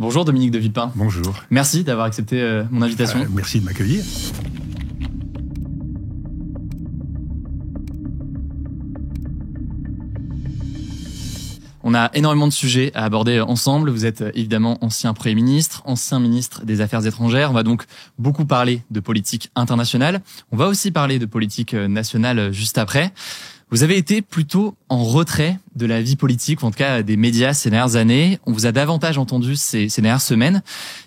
Bonjour Dominique de Villepin. Bonjour. Merci d'avoir accepté mon invitation. Merci de m'accueillir. On a énormément de sujets à aborder ensemble. Vous êtes évidemment ancien Premier ministre, ancien ministre des Affaires étrangères. On va donc beaucoup parler de politique internationale. On va aussi parler de politique nationale juste après. Vous avez été plutôt en retrait de la vie politique, ou en tout cas des médias ces dernières années. On vous a davantage entendu ces dernières semaines.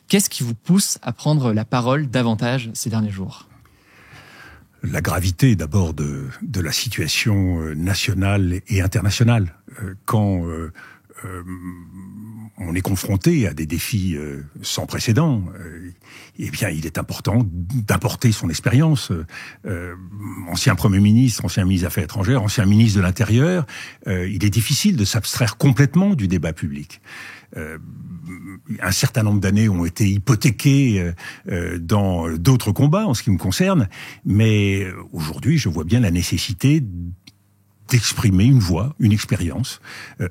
Qu'est-ce qui vous pousse à prendre la parole davantage ces derniers jours ? La gravité d'abord de la situation nationale et internationale. Quand on est confronté à des défis sans précédent, eh bien, il est important d'apporter son expérience. Ancien Premier ministre, ancien ministre des Affaires étrangères, ancien ministre de l'Intérieur, il est difficile de s'abstraire complètement du débat public. Un certain nombre d'années ont été hypothéquées dans d'autres combats en ce qui me concerne, mais aujourd'hui, je vois bien la nécessité d'exprimer une voix, une expérience,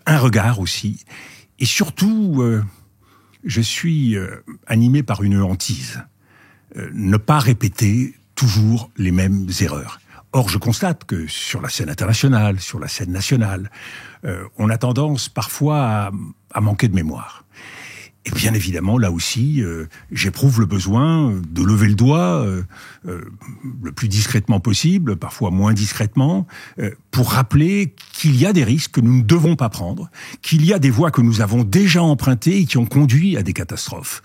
un regard aussi, et surtout, je suis animé par une hantise. Ne pas répéter toujours les mêmes erreurs. Or, je constate que sur la scène internationale, sur la scène nationale, on a tendance parfois à manquer de mémoire. Et bien évidemment, là aussi, j'éprouve le besoin de lever le doigt le plus discrètement possible, parfois moins discrètement, pour rappeler qu'il y a des risques que nous ne devons pas prendre, qu'il y a des voies que nous avons déjà empruntées et qui ont conduit à des catastrophes.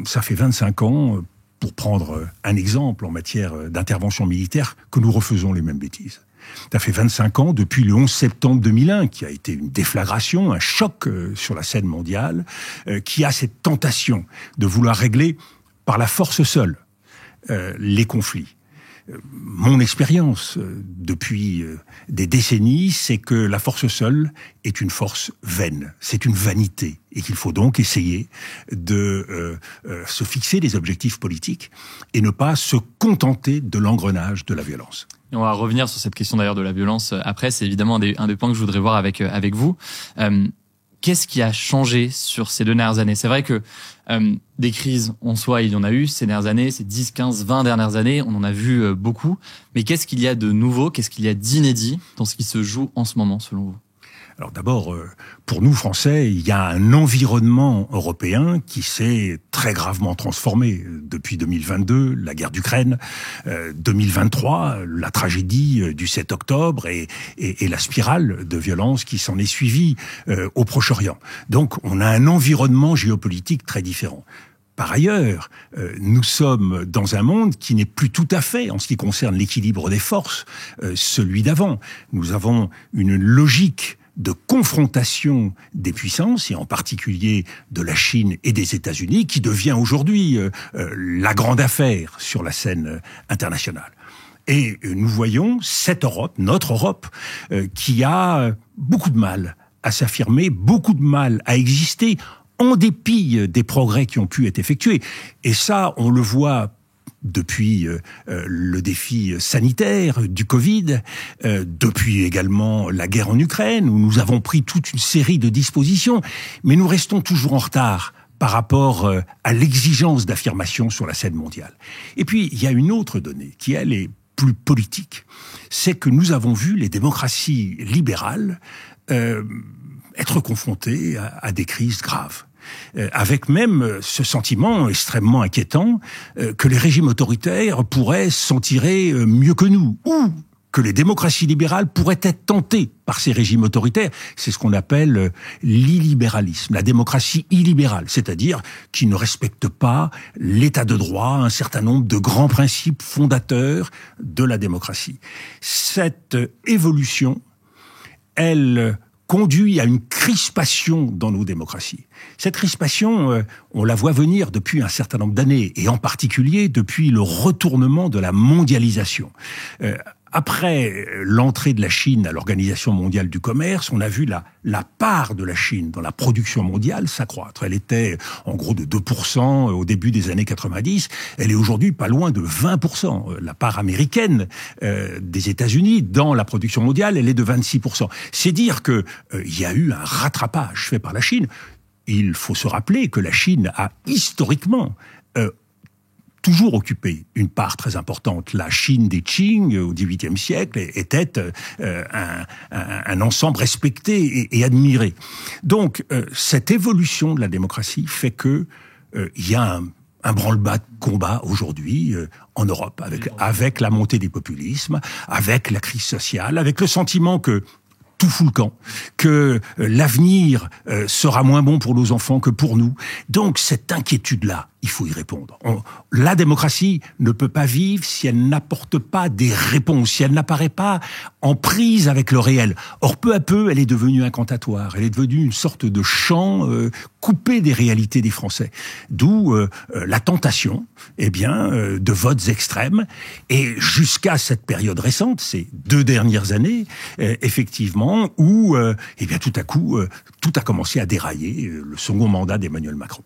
Ça fait 25 ans, pour prendre un exemple en matière d'intervention militaire, que nous refaisons les mêmes bêtises. Ça fait 25 ans, depuis le 11 septembre 2001, qui a été une déflagration, un choc sur la scène mondiale, qui a cette tentation de vouloir régler par la force seule les conflits. Mon expérience depuis des décennies, c'est que la force seule est une force vaine, c'est une vanité, et qu'il faut donc essayer de se fixer des objectifs politiques et ne pas se contenter de l'engrenage de la violence. Et on va revenir sur cette question d'ailleurs de la violence après, c'est évidemment un des points que je voudrais voir avec vous. Qu'est-ce qui a changé sur ces 2 dernières années ? C'est vrai que des crises en soi, il y en a eu ces dernières années, ces 10, 15, 20 dernières années, on en a vu beaucoup. Mais qu'est-ce qu'il y a de nouveau, qu'est-ce qu'il y a d'inédit dans ce qui se joue en ce moment, selon vous ? Alors d'abord, pour nous Français, il y a un environnement européen qui s'est très gravement transformé depuis 2022, la guerre d'Ukraine, 2023, la tragédie du 7 octobre et la spirale de violence qui s'en est suivie au Proche-Orient. Donc on a un environnement géopolitique très différent. Par ailleurs, nous sommes dans un monde qui n'est plus tout à fait, en ce qui concerne l'équilibre des forces, celui d'avant. Nous avons une logique de confrontation des puissances, et en particulier de la Chine et des États-Unis, qui devient aujourd'hui la grande affaire sur la scène internationale. Et nous voyons cette Europe, notre Europe, qui a beaucoup de mal à s'affirmer, beaucoup de mal à exister, en dépit des progrès qui ont pu être effectués. Et ça, on le voit depuis le défi sanitaire du Covid, depuis également la guerre en Ukraine, où nous avons pris toute une série de dispositions, mais nous restons toujours en retard par rapport à l'exigence d'affirmation sur la scène mondiale. Et puis, il y a une autre donnée qui, elle, est plus politique. C'est que nous avons vu les démocraties libérales être confrontées à des crises graves. Avec même ce sentiment extrêmement inquiétant que les régimes autoritaires pourraient s'en tirer mieux que nous, ou que les démocraties libérales pourraient être tentées par ces régimes autoritaires. C'est ce qu'on appelle l'illibéralisme, la démocratie illibérale, c'est-à-dire qui ne respecte pas l'état de droit, un certain nombre de grands principes fondateurs de la démocratie. Cette évolution, elle conduit à une crispation dans nos démocraties. Cette crispation, on la voit venir depuis un certain nombre d'années, et en particulier depuis le retournement de la mondialisation. Après l'entrée de la Chine à l'Organisation mondiale du commerce, on a vu la part de la Chine dans la production mondiale s'accroître. Elle était en gros de 2% au début des années 90. Elle est aujourd'hui pas loin de 20%. La part américaine des États-Unis dans la production mondiale, elle est de 26%. C'est dire que il y a eu un rattrapage fait par la Chine. il faut se rappeler que la Chine a historiquement toujours occupé une part très importante. La Chine des Qing, au XVIIIe siècle, était un ensemble respecté et admiré. Donc, cette évolution de la démocratie fait que il y a un branle-bas de combat aujourd'hui en Europe, avec la montée des populismes, avec la crise sociale, avec le sentiment que tout fout le camp, que l'avenir sera moins bon pour nos enfants que pour nous. Donc cette inquiétude-là, il faut y répondre. La démocratie ne peut pas vivre si elle n'apporte pas des réponses, si elle n'apparaît pas en prise avec le réel. Or, peu à peu, elle est devenue incantatoire. Elle est devenue une sorte de champ coupé des réalités des Français. D'où la tentation, de votes extrêmes. Et jusqu'à cette période récente, ces 2 dernières années, effectivement, où, tout à coup, tout a commencé à dérailler. Le second mandat d'Emmanuel Macron.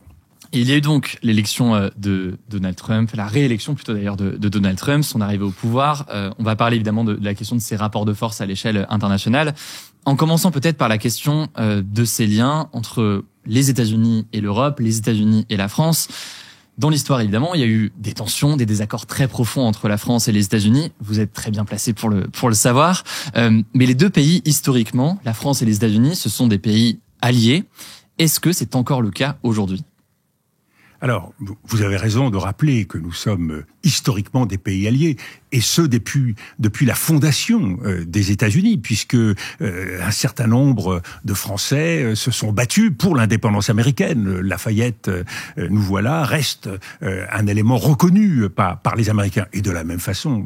Il y a eu donc l'élection de Donald Trump, la réélection plutôt d'ailleurs de Donald Trump, son arrivée au pouvoir. On va parler évidemment de la question de ses rapports de force à l'échelle internationale, en commençant peut-être par la question de ces liens entre les États-Unis et l'Europe, les États-Unis et la France. Dans l'histoire, évidemment, il y a eu des tensions, des désaccords très profonds entre la France et les États-Unis. Vous êtes très bien placé pour le savoir. Mais les deux pays, historiquement, la France et les États-Unis, ce sont des pays alliés. Est-ce que c'est encore le cas aujourd'hui ? Alors, vous avez raison de rappeler que nous sommes historiquement des pays alliés, et ce depuis la fondation des États-Unis, puisque un certain nombre de Français se sont battus pour l'indépendance américaine. Lafayette, nous voilà, reste un élément reconnu par les Américains. Et de la même façon,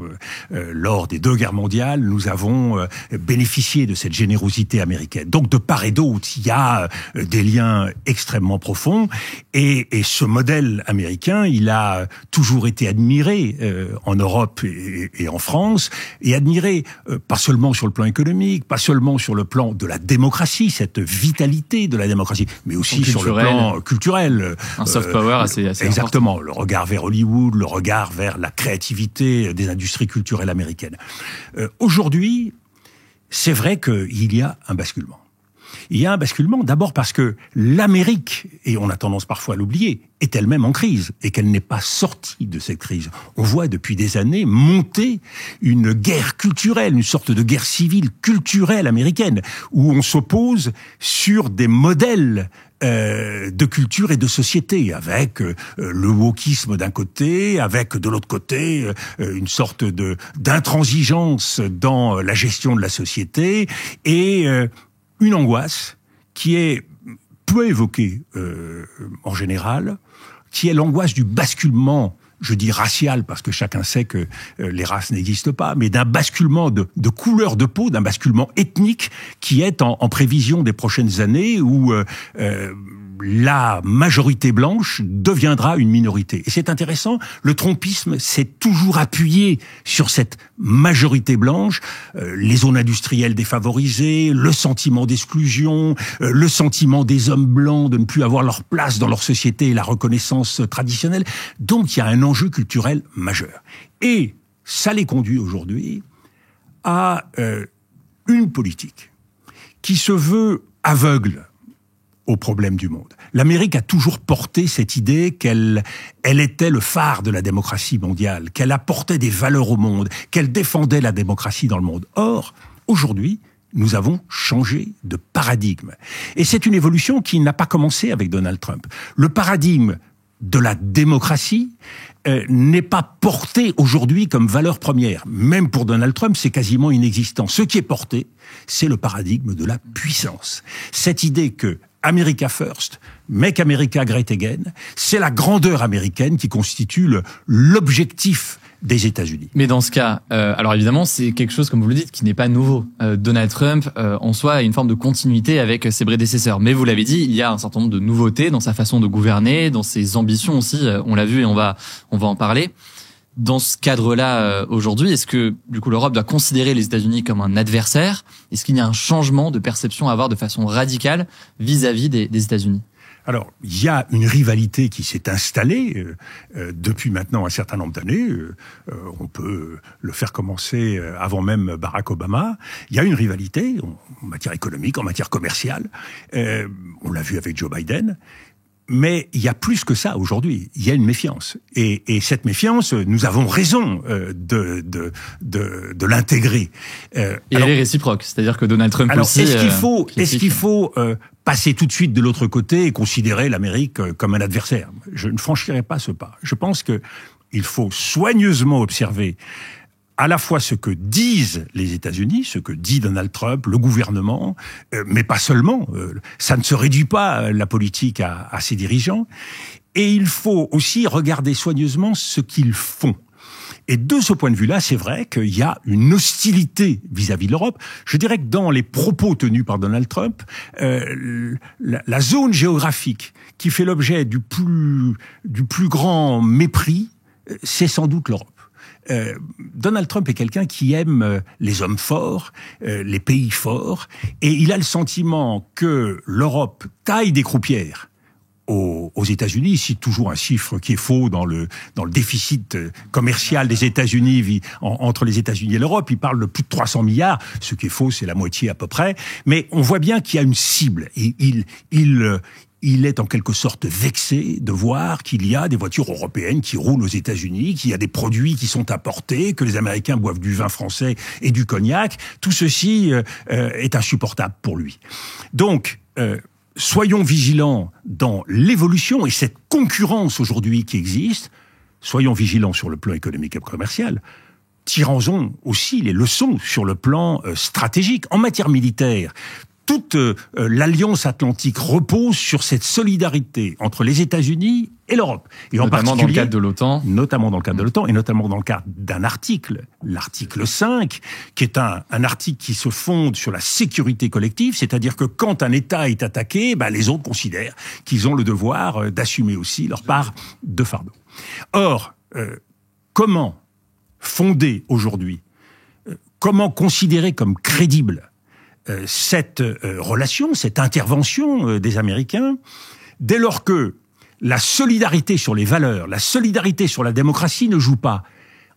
lors des 2 guerres mondiales, nous avons bénéficié de cette générosité américaine. Donc, de part et d'autre, il y a des liens extrêmement profonds, et ce modèle américain, il a toujours été admiré en Europe et en France, et admiré pas seulement sur le plan économique, pas seulement sur le plan de la démocratie, cette vitalité de la démocratie, mais aussi sur le plan culturel. Un soft power assez exactement, important. Le regard vers Hollywood, le regard vers la créativité des industries culturelles américaines. Aujourd'hui, c'est vrai qu'il y a un basculement. Il y a un basculement d'abord parce que l'Amérique, et on a tendance parfois à l'oublier, est elle-même en crise et qu'elle n'est pas sortie de cette crise. On voit depuis des années monter une guerre culturelle, une sorte de guerre civile culturelle américaine, où on s'oppose sur des modèles de culture et de société, avec le wokisme d'un côté, avec de l'autre côté une sorte d'intransigeance dans la gestion de la société, et une angoisse qui est peu évoquée en général, qui est l'angoisse du basculement, je dis racial parce que chacun sait que les races n'existent pas, mais d'un basculement de couleur de peau, d'un basculement ethnique qui est en prévision des prochaines années où la majorité blanche deviendra une minorité. Et c'est intéressant, le trumpisme s'est toujours appuyé sur cette majorité blanche, les zones industrielles défavorisées, le sentiment d'exclusion, le sentiment des hommes blancs de ne plus avoir leur place dans leur société et la reconnaissance traditionnelle. Donc il y a un enjeu culturel majeur. Et ça les conduit aujourd'hui à une politique qui se veut aveugle aux problèmes du monde. L'Amérique a toujours porté cette idée qu'elle était le phare de la démocratie mondiale, qu'elle apportait des valeurs au monde, qu'elle défendait la démocratie dans le monde. Or, aujourd'hui, nous avons changé de paradigme. Et c'est une évolution qui n'a pas commencé avec Donald Trump. Le paradigme de la démocratie n'est pas porté aujourd'hui comme valeur première. Même pour Donald Trump, c'est quasiment inexistant. Ce qui est porté, c'est le paradigme de la puissance. Cette idée que America First, Make America Great Again, c'est la grandeur américaine qui constitue l'objectif des États-Unis. Mais dans ce cas, alors évidemment, c'est quelque chose, comme vous le dites, qui n'est pas nouveau. Donald Trump, en soi, a une forme de continuité avec ses prédécesseurs. Mais vous l'avez dit, il y a un certain nombre de nouveautés dans sa façon de gouverner, dans ses ambitions aussi. On l'a vu et on va en parler. Dans ce cadre-là, aujourd'hui, est-ce que du coup l'Europe doit considérer les États-Unis comme un adversaire ? Est-ce qu'il y a un changement de perception à avoir de façon radicale vis-à-vis des États-Unis ? Alors, il y a une rivalité qui s'est installée depuis maintenant un certain nombre d'années. On peut le faire commencer avant même Barack Obama. Il y a une rivalité en matière économique, en matière commerciale. On l'a vu avec Joe Biden. Mais il y a plus que ça aujourd'hui. Il y a une méfiance. Et cette méfiance, nous avons raison de l'intégrer. Et elle est réciproque. C'est-à-dire que Donald Trump aussi... Est-ce qu'il faut passer tout de suite de l'autre côté et considérer l'Amérique comme un adversaire? Je ne franchirai pas ce pas. Je pense que il faut soigneusement observer à la fois ce que disent les États-Unis, ce que dit Donald Trump, le gouvernement, mais pas seulement. Ça ne se réduit pas la politique à ses dirigeants. Et il faut aussi regarder soigneusement ce qu'ils font. Et de ce point de vue-là, c'est vrai qu'il y a une hostilité vis-à-vis de l'Europe. Je dirais que dans les propos tenus par Donald Trump, la zone géographique qui fait l'objet du plus grand mépris, c'est sans doute l'Europe. Donald Trump est quelqu'un qui aime les hommes forts, les pays forts, et il a le sentiment que l'Europe taille des croupières aux États-Unis. Il cite toujours un chiffre qui est faux dans le déficit commercial des États-Unis entre les États-Unis et l'Europe. Il parle de plus de 300 milliards. Ce qui est faux, c'est la moitié à peu près. Mais on voit bien qu'il y a une cible. Et il est en quelque sorte vexé de voir qu'il y a des voitures européennes qui roulent aux États-Unis, qu'il y a des produits qui sont importés, que les Américains boivent du vin français et du cognac. Tout ceci est insupportable pour lui. Donc, soyons vigilants dans l'évolution et cette concurrence aujourd'hui qui existe. Soyons vigilants sur le plan économique et commercial. Tirons-en aussi les leçons sur le plan stratégique. En matière militaire, toute l'Alliance Atlantique repose sur cette solidarité entre les États-Unis et l'Europe. Et notamment dans le cadre de l'OTAN. Notamment dans le cadre de l'OTAN, et notamment dans le cadre d'un article, l'article 5, qui est un article qui se fonde sur la sécurité collective, c'est-à-dire que quand un État est attaqué, les autres considèrent qu'ils ont le devoir d'assumer aussi leur part de fardeau. Or, comment fonder aujourd'hui, comment considérer comme crédible cette relation, cette intervention des Américains, dès lors que la solidarité sur les valeurs, la solidarité sur la démocratie ne joue pas.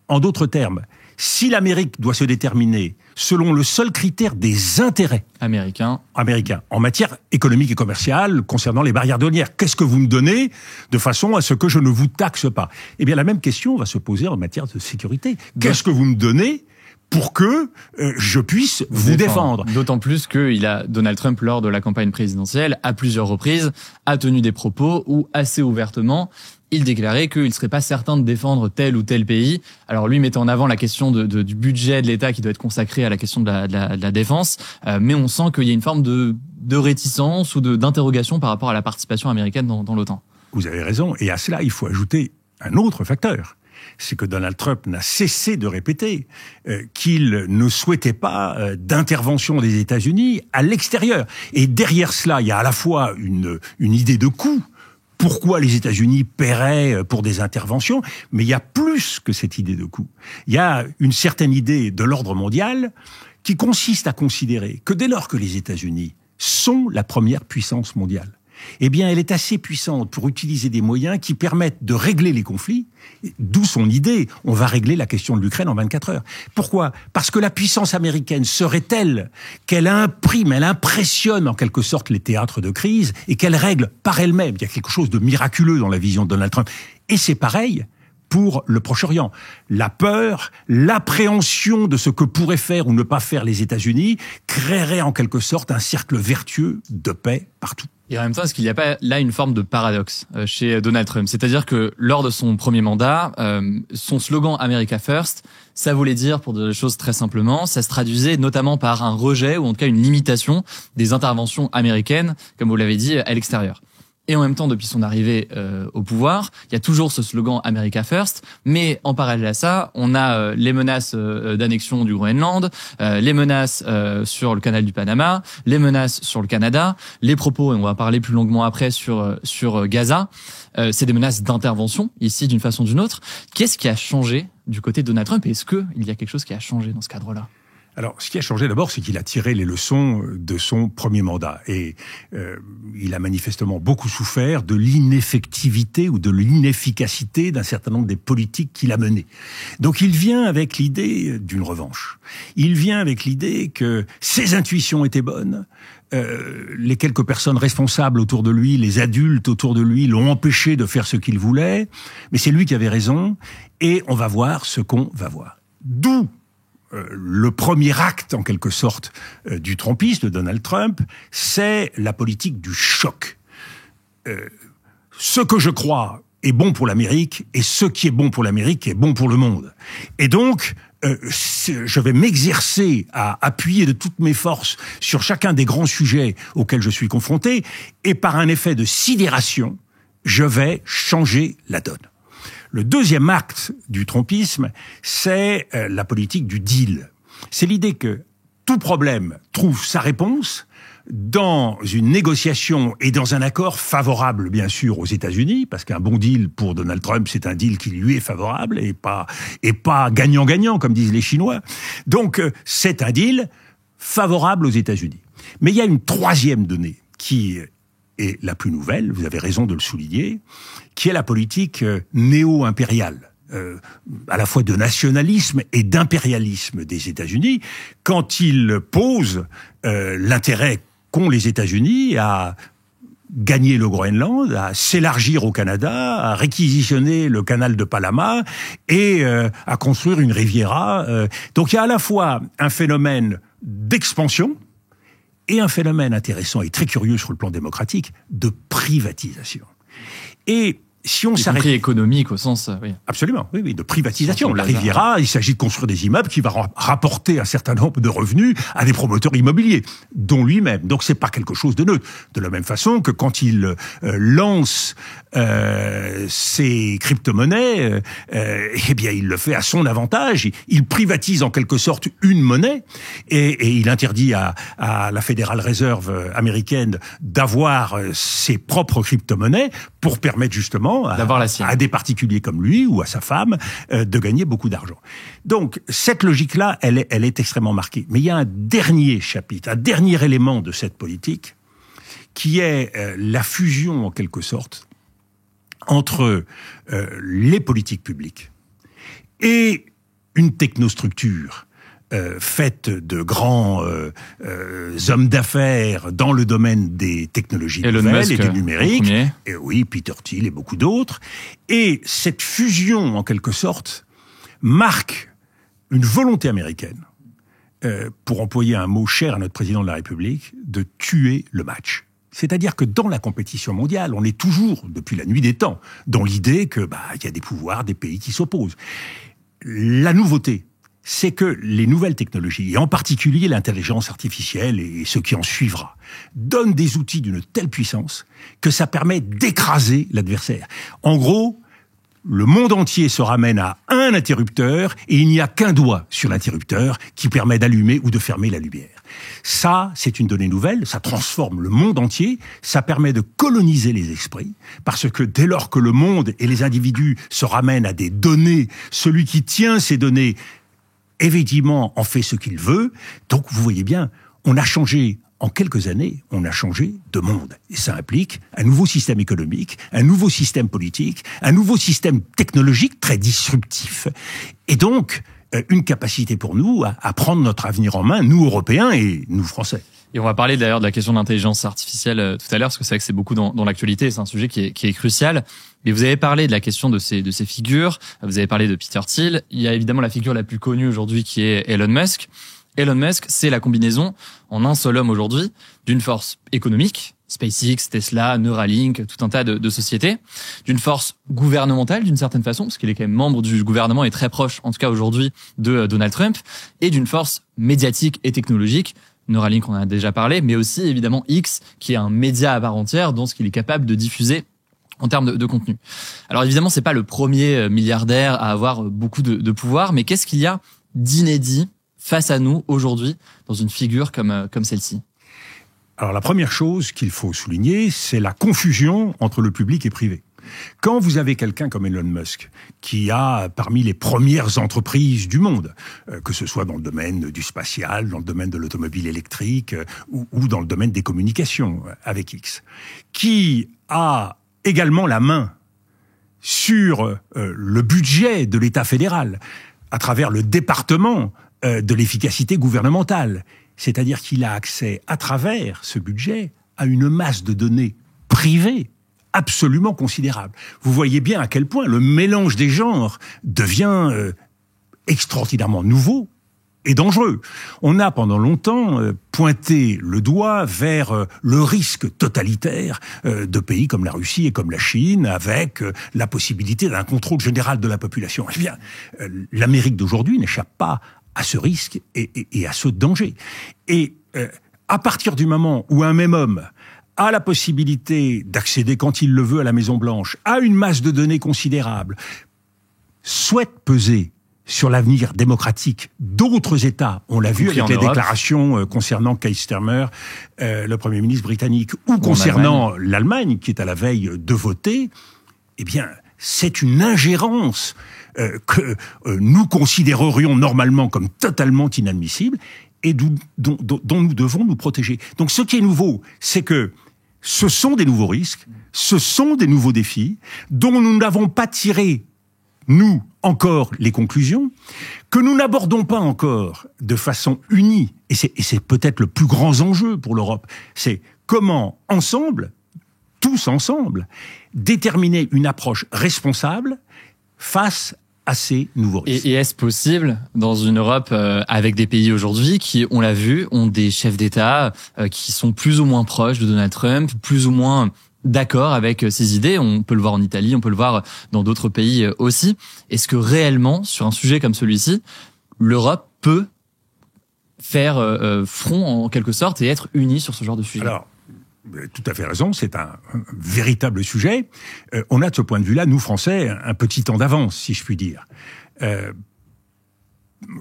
En d'autres termes, si l'Amérique doit se déterminer selon le seul critère des intérêts américains en matière économique et commerciale concernant les barrières douanières, qu'est-ce que vous me donnez de façon à ce que je ne vous taxe pas? Eh bien, la même question va se poser en matière de sécurité. Qu'est-ce que vous me donnez pour que je puisse vous défendre. D'autant plus que Donald Trump, lors de la campagne présidentielle, à plusieurs reprises, a tenu des propos où, assez ouvertement, il déclarait qu'il ne serait pas certain de défendre tel ou tel pays. Alors lui mettait en avant la question du budget de l'État qui doit être consacré à la question de la défense, mais on sent qu'il y a une forme de réticence ou d'interrogation par rapport à la participation américaine dans l'OTAN. Vous avez raison, et à cela, il faut ajouter un autre facteur. C'est que Donald Trump n'a cessé de répéter qu'il ne souhaitait pas d'intervention des États-Unis à l'extérieur. Et derrière cela, il y a à la fois une idée de coût. Pourquoi les États-Unis paieraient pour des interventions? Mais il y a plus que cette idée de coût. Il y a une certaine idée de l'ordre mondial qui consiste à considérer que dès lors que les États-Unis sont la première puissance mondiale, eh bien, elle est assez puissante pour utiliser des moyens qui permettent de régler les conflits, d'où son idée, on va régler la question de l'Ukraine en 24 heures. Pourquoi? Parce que la puissance américaine serait telle qu'elle imprime, elle impressionne en quelque sorte les théâtres de crise et qu'elle règle par elle-même. Il y a quelque chose de miraculeux dans la vision de Donald Trump. Et c'est pareil pour le Proche-Orient. La peur, l'appréhension de ce que pourraient faire ou ne pas faire les États-Unis créerait en quelque sorte un cercle vertueux de paix partout. Et en même temps, est-ce qu'il n'y a pas là une forme de paradoxe chez Donald Trump? C'est-à-dire que lors de son premier mandat, son slogan America First, ça voulait dire, pour des choses très simplement, ça se traduisait notamment par un rejet ou en tout cas une limitation des interventions américaines, comme vous l'avez dit, à l'extérieur. Et en même temps, depuis son arrivée au pouvoir, il y a toujours ce slogan America First, mais en parallèle à ça, on a les menaces d'annexion du Groenland, les menaces sur le canal du Panama, les menaces sur le Canada, les propos, et on va parler plus longuement après, sur Gaza. C'est des menaces d'intervention, ici, d'une façon ou d'une autre. Qu'est-ce qui a changé du côté de Donald Trump? Est-ce qu'il y a quelque chose qui a changé dans ce cadre-là? Alors, ce qui a changé d'abord, c'est qu'il a tiré les leçons de son premier mandat. Et il a manifestement beaucoup souffert de l'ineffectivité ou de l'inefficacité d'un certain nombre des politiques qu'il a menées. Donc, il vient avec l'idée d'une revanche. Il vient avec l'idée que ses intuitions étaient bonnes. Les quelques personnes responsables autour de lui, les adultes autour de lui, l'ont empêché de faire ce qu'il voulait. Mais c'est lui qui avait raison. Et on va voir ce qu'on va voir. D'où le premier acte, en quelque sorte, du trumpisme, de Donald Trump, c'est la politique du choc. Ce que je crois est bon pour l'Amérique, et ce qui est bon pour l'Amérique est bon pour le monde. Et donc, je vais m'exercer à appuyer de toutes mes forces sur chacun des grands sujets auxquels je suis confronté, et par un effet de sidération, je vais changer la donne. Le deuxième acte du trumpisme, c'est la politique du deal. C'est l'idée que tout problème trouve sa réponse dans une négociation et dans un accord favorable, bien sûr, aux États-Unis, parce qu'un bon deal pour Donald Trump, c'est un deal qui lui est favorable et pas gagnant-gagnant, comme disent les Chinois. Donc, c'est un deal favorable aux États-Unis. Mais il y a une troisième donnée qui est la plus nouvelle, vous avez raison de le souligner, qui est la politique néo-impériale, à la fois de nationalisme et d'impérialisme des États-Unis, quand ils posent l'intérêt qu'ont les États-Unis à gagner le Groenland, à s'élargir au Canada, à réquisitionner le canal de Panama et à construire une Riviera. Donc il y a à la fois un phénomène d'expansion et un phénomène intéressant et très curieux sur le plan démocratique de privatisation. Et si on s'arrête... Y compris économique au sens... oui. Absolument, oui, de privatisation. La Riviera, il s'agit de construire des immeubles qui vont rapporter un certain nombre de revenus à des promoteurs immobiliers, dont lui-même. Donc c'est pas quelque chose de neutre. De la même façon que quand il lance ses crypto-monnaies, eh bien il le fait à son avantage. Il privatise en quelque sorte une monnaie et il interdit à la Federal Reserve américaine d'avoir ses propres crypto-monnaies pour permettre justement à des particuliers comme lui ou à sa femme de gagner beaucoup d'argent. Donc cette logique-là, elle est extrêmement marquée. Mais il y a un dernier chapitre, un dernier élément de cette politique qui est la fusion en quelque sorte entre les politiques publiques et une technostructure faite de grands hommes d'affaires dans le domaine des technologies nouvelles et du numérique. Et oui, Peter Thiel et beaucoup d'autres. Et cette fusion, en quelque sorte, marque une volonté américaine, pour employer un mot cher à notre président de la République, de tuer le match. C'est-à-dire que dans la compétition mondiale, on est toujours, depuis la nuit des temps, dans l'idée que il y a des pouvoirs, des pays qui s'opposent. La nouveauté, c'est que les nouvelles technologies, et en particulier l'intelligence artificielle et ce qui en suivra, donnent des outils d'une telle puissance que ça permet d'écraser l'adversaire. En gros, le monde entier se ramène à un interrupteur et il n'y a qu'un doigt sur l'interrupteur qui permet d'allumer ou de fermer la lumière. Ça, c'est une donnée nouvelle, ça transforme le monde entier, ça permet de coloniser les esprits, parce que dès lors que le monde et les individus se ramènent à des données, celui qui tient ces données effectivement en fait ce qu'il veut. Donc vous voyez bien, on a changé, en quelques années, on a changé de monde. Et ça implique un nouveau système économique, un nouveau système politique, un nouveau système technologique très disruptif. Et donc, une capacité pour nous à prendre notre avenir en main, nous Européens et nous Français. Et on va parler d'ailleurs de la question de l'intelligence artificielle tout à l'heure, parce que c'est vrai que c'est beaucoup dans l'actualité, c'est un sujet qui est crucial. Mais vous avez parlé de la question de ces figures, vous avez parlé de Peter Thiel. Il y a évidemment la figure la plus connue aujourd'hui qui est Elon Musk. Elon Musk, c'est la combinaison en un seul homme aujourd'hui d'une force économique, SpaceX, Tesla, Neuralink, tout un tas de sociétés, d'une force gouvernementale d'une certaine façon, parce qu'il est quand même membre du gouvernement et très proche, en tout cas aujourd'hui, de Donald Trump, et d'une force médiatique et technologique. Neuralink, on en a déjà parlé, mais aussi évidemment X, qui est un média à part entière dans ce qu'il est capable de diffuser en termes de contenu. Alors évidemment, c'est pas le premier milliardaire à avoir beaucoup de pouvoir, mais qu'est-ce qu'il y a d'inédit face à nous aujourd'hui dans une figure comme celle-ci? Alors la première chose qu'il faut souligner, c'est la confusion entre le public et privé. Quand vous avez quelqu'un comme Elon Musk, qui a parmi les premières entreprises du monde, que ce soit dans le domaine du spatial, dans le domaine de l'automobile électrique ou dans le domaine des communications avec X, qui a également la main sur le budget de l'État fédéral, à travers le département de l'efficacité gouvernementale. C'est-à-dire qu'il a accès, à travers ce budget, à une masse de données privées absolument considérable. Vous voyez bien à quel point le mélange des genres devient extraordinairement nouveau et dangereux. On a pendant longtemps pointé le doigt vers le risque totalitaire de pays comme la Russie et comme la Chine, avec la possibilité d'un contrôle général de la population. Eh bien, l'Amérique d'aujourd'hui n'échappe pas à ce risque et à ce danger. Et à partir du moment où un même homme a la possibilité d'accéder quand il le veut à la Maison-Blanche, a une masse de données considérable, souhaite peser sur l'avenir démocratique d'autres États, on l'a vu avec les déclarations concernant Keir Starmer, le Premier ministre britannique, ou concernant l'Allemagne, qui est à la veille de voter, eh bien, c'est une ingérence que nous considérerions normalement comme totalement inadmissible et dont nous devons nous protéger. Donc ce qui est nouveau, c'est que ce sont des nouveaux risques, ce sont des nouveaux défis dont nous n'avons pas tiré, nous, encore les conclusions, que nous n'abordons pas encore de façon unie, et c'est peut-être le plus grand enjeu pour l'Europe, c'est comment, ensemble, tous ensemble, déterminer une approche responsable face à ces nouveaux risques. Et est-ce possible dans une Europe avec des pays aujourd'hui qui, on l'a vu, ont des chefs d'État qui sont plus ou moins proches de Donald Trump, plus ou moins d'accord avec ses idées? On peut le voir en Italie, on peut le voir dans d'autres pays aussi. Est-ce que réellement, sur un sujet comme celui-ci, l'Europe peut faire front en quelque sorte et être unie sur ce genre de sujet? Alors, tout à fait raison, c'est un véritable sujet. On a de ce point de vue-là, nous Français, un petit temps d'avance, si je puis dire.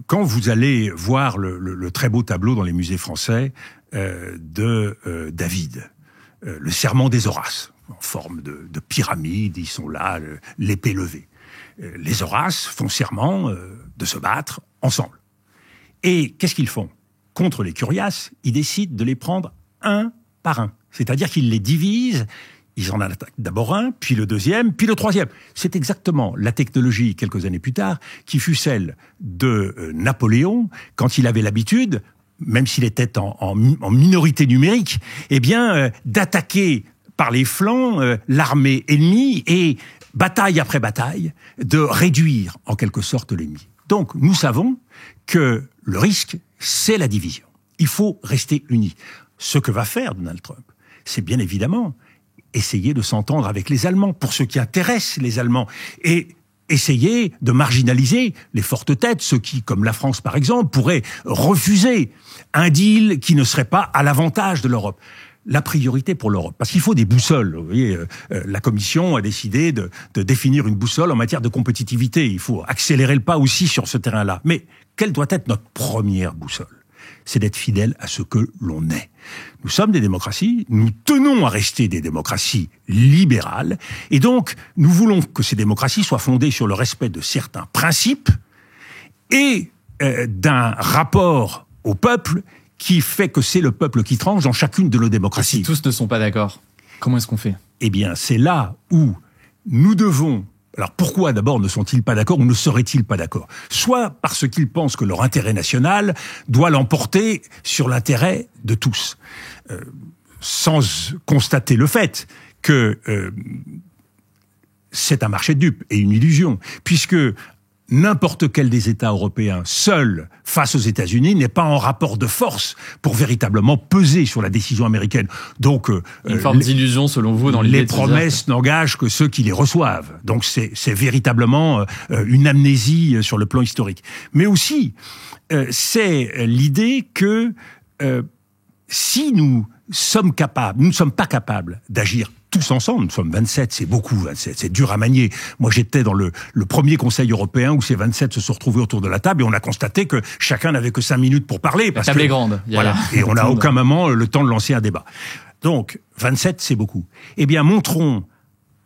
Quand vous allez voir le très beau tableau dans les musées français de David, le serment des Horaces, en forme de pyramide, ils sont là, l'épée levée. Les Horaces font serment de se battre ensemble. Et qu'est-ce qu'ils font? Contre les Curiaces, ils décident de les prendre un par un. C'est-à-dire qu'ils les divisent, ils en attaquent d'abord un, puis le deuxième, puis le troisième. C'est exactement la technologie, quelques années plus tard, qui fut celle de Napoléon, quand il avait l'habitude, même s'il était en minorité numérique, eh bien, d'attaquer par les flancs l'armée ennemie et, bataille après bataille, de réduire en quelque sorte l'ennemi. Donc, nous savons que le risque, c'est la division. Il faut rester unis. Ce que va faire Donald Trump, c'est bien évidemment essayer de s'entendre avec les Allemands, pour ce qui intéresse les Allemands, et essayer de marginaliser les fortes têtes, ceux qui, comme la France par exemple, pourraient refuser un deal qui ne serait pas à l'avantage de l'Europe. La priorité pour l'Europe, parce qu'il faut des boussoles. Vous voyez, la Commission a décidé de définir une boussole en matière de compétitivité. Il faut accélérer le pas aussi sur ce terrain-là. Mais quelle doit être notre première boussole? C'est d'être fidèle à ce que l'on est. Nous sommes des démocraties, nous tenons à rester des démocraties libérales, et donc nous voulons que ces démocraties soient fondées sur le respect de certains principes et d'un rapport au peuple qui fait que c'est le peuple qui tranche dans chacune de nos démocraties. Si tous ne sont pas d'accord, comment est-ce qu'on fait? Eh bien, c'est là où nous devons... Alors pourquoi d'abord ne sont-ils pas d'accord ou ne seraient-ils pas d'accord? Soit parce qu'ils pensent que leur intérêt national doit l'emporter sur l'intérêt de tous, sans constater le fait que c'est un marché de dupes et une illusion, puisque n'importe quel des États européens seul face aux États-Unis n'est pas en rapport de force pour véritablement peser sur la décision américaine. Donc une forme d'illusion selon vous dans l'idée les promesses n'engagent que ceux qui les reçoivent. Donc c'est véritablement une amnésie sur le plan historique. Mais aussi c'est l'idée que si nous sommes capables, nous ne sommes pas capables d'agir tous ensemble, nous sommes 27, c'est beaucoup, 27, c'est dur à manier. Moi, j'étais dans le premier Conseil européen où ces 27 se sont retrouvés autour de la table et on a constaté que chacun n'avait que 5 minutes pour parler. La table est grande. Voilà. Et on n'a aucun moment le temps de lancer un débat. Donc, 27, c'est beaucoup. Eh bien, montrons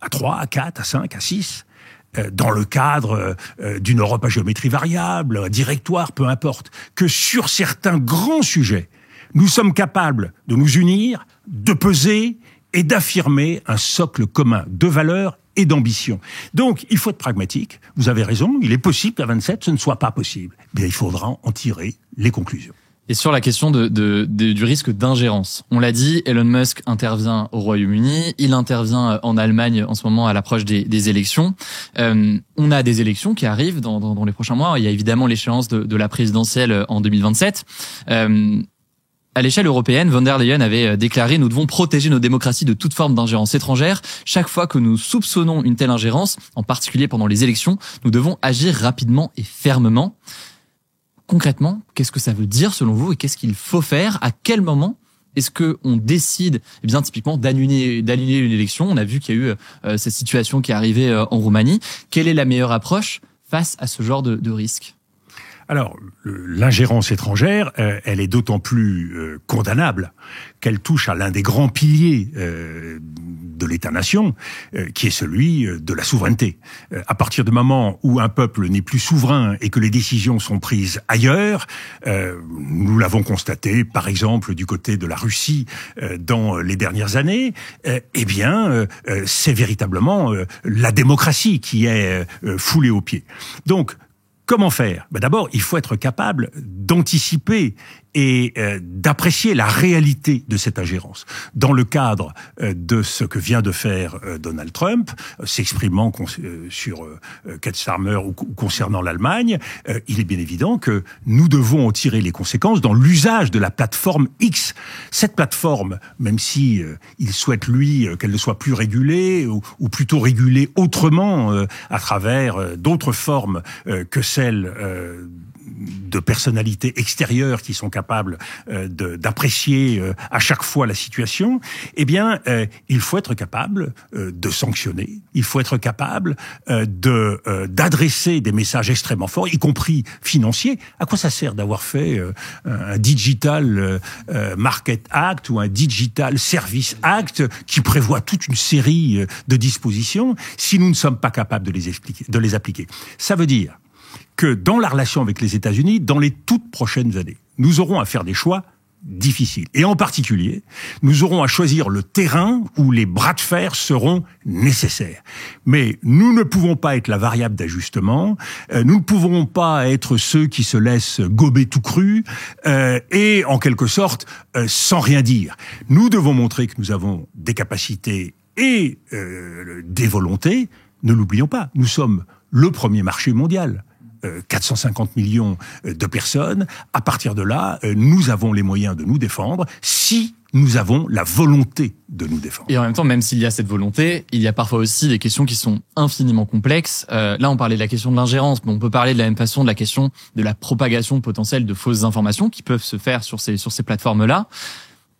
à 3, à 4, à 5, à 6, dans le cadre d'une Europe à géométrie variable, un directoire, peu importe, que sur certains grands sujets, nous sommes capables de nous unir, de peser et d'affirmer un socle commun de valeurs et d'ambition. Donc, il faut être pragmatique. Vous avez raison, il est possible qu'à 27, ce ne soit pas possible. Mais il faudra en tirer les conclusions. Et sur la question du risque d'ingérence, on l'a dit, Elon Musk intervient au Royaume-Uni, il intervient en Allemagne en ce moment à l'approche des élections. On a des élections qui arrivent dans les prochains mois. Il y a évidemment l'échéance de la présidentielle en 2027. À l'échelle européenne, von der Leyen avait déclaré « Nous devons protéger nos démocraties de toute forme d'ingérence étrangère. Chaque fois que nous soupçonnons une telle ingérence, en particulier pendant les élections, nous devons agir rapidement et fermement. » Concrètement, qu'est-ce que ça veut dire selon vous et qu'est-ce qu'il faut faire? À quel moment est-ce qu'on décide, eh bien, typiquement, d'annuler une élection? On a vu qu'il y a eu cette situation qui est arrivée en Roumanie. Quelle est la meilleure approche face à ce genre de risque? Alors, l'ingérence étrangère, elle est d'autant plus condamnable qu'elle touche à l'un des grands piliers de l'État-nation, qui est celui de la souveraineté. À partir du moment où un peuple n'est plus souverain et que les décisions sont prises ailleurs, nous l'avons constaté, par exemple, du côté de la Russie dans les dernières années, eh bien, c'est véritablement la démocratie qui est foulée aux pieds. Donc, comment faire? D'abord, il faut être capable d'anticiper et d'apprécier la réalité de cette ingérence. Dans le cadre de ce que vient de faire Donald Trump, s'exprimant sur Keir Starmer ou concernant l'Allemagne, il est bien évident que nous devons en tirer les conséquences dans l'usage de la plateforme X. Cette plateforme, même si il souhaite, lui, qu'elle ne soit plus régulée, ou plutôt régulée autrement, à travers d'autres formes que celles de personnalités extérieures qui sont capables d'apprécier à chaque fois la situation, eh bien, il faut être capable de sanctionner, il faut être capable d'adresser des messages extrêmement forts, y compris financiers. À quoi ça sert d'avoir fait un Digital Market Act ou un Digital Service Act qui prévoit toute une série de dispositions si nous ne sommes pas capables de les appliquer? Ça veut dire que dans la relation avec les États-Unis, dans les toutes prochaines années, nous aurons à faire des choix difficiles. Et en particulier, nous aurons à choisir le terrain où les bras de fer seront nécessaires. Mais nous ne pouvons pas être la variable d'ajustement, nous ne pouvons pas être ceux qui se laissent gober tout cru, et en quelque sorte, sans rien dire. Nous devons montrer que nous avons des capacités et des volontés. Ne l'oublions pas, nous sommes le premier marché mondial. 450 millions de personnes. À partir de là, nous avons les moyens de nous défendre si nous avons la volonté de nous défendre. Et en même temps, même s'il y a cette volonté, il y a parfois aussi des questions qui sont infiniment complexes. Là, on parlait de la question de l'ingérence, mais on peut parler de la même façon de la question de la propagation potentielle de fausses informations qui peuvent se faire sur ces plateformes-là.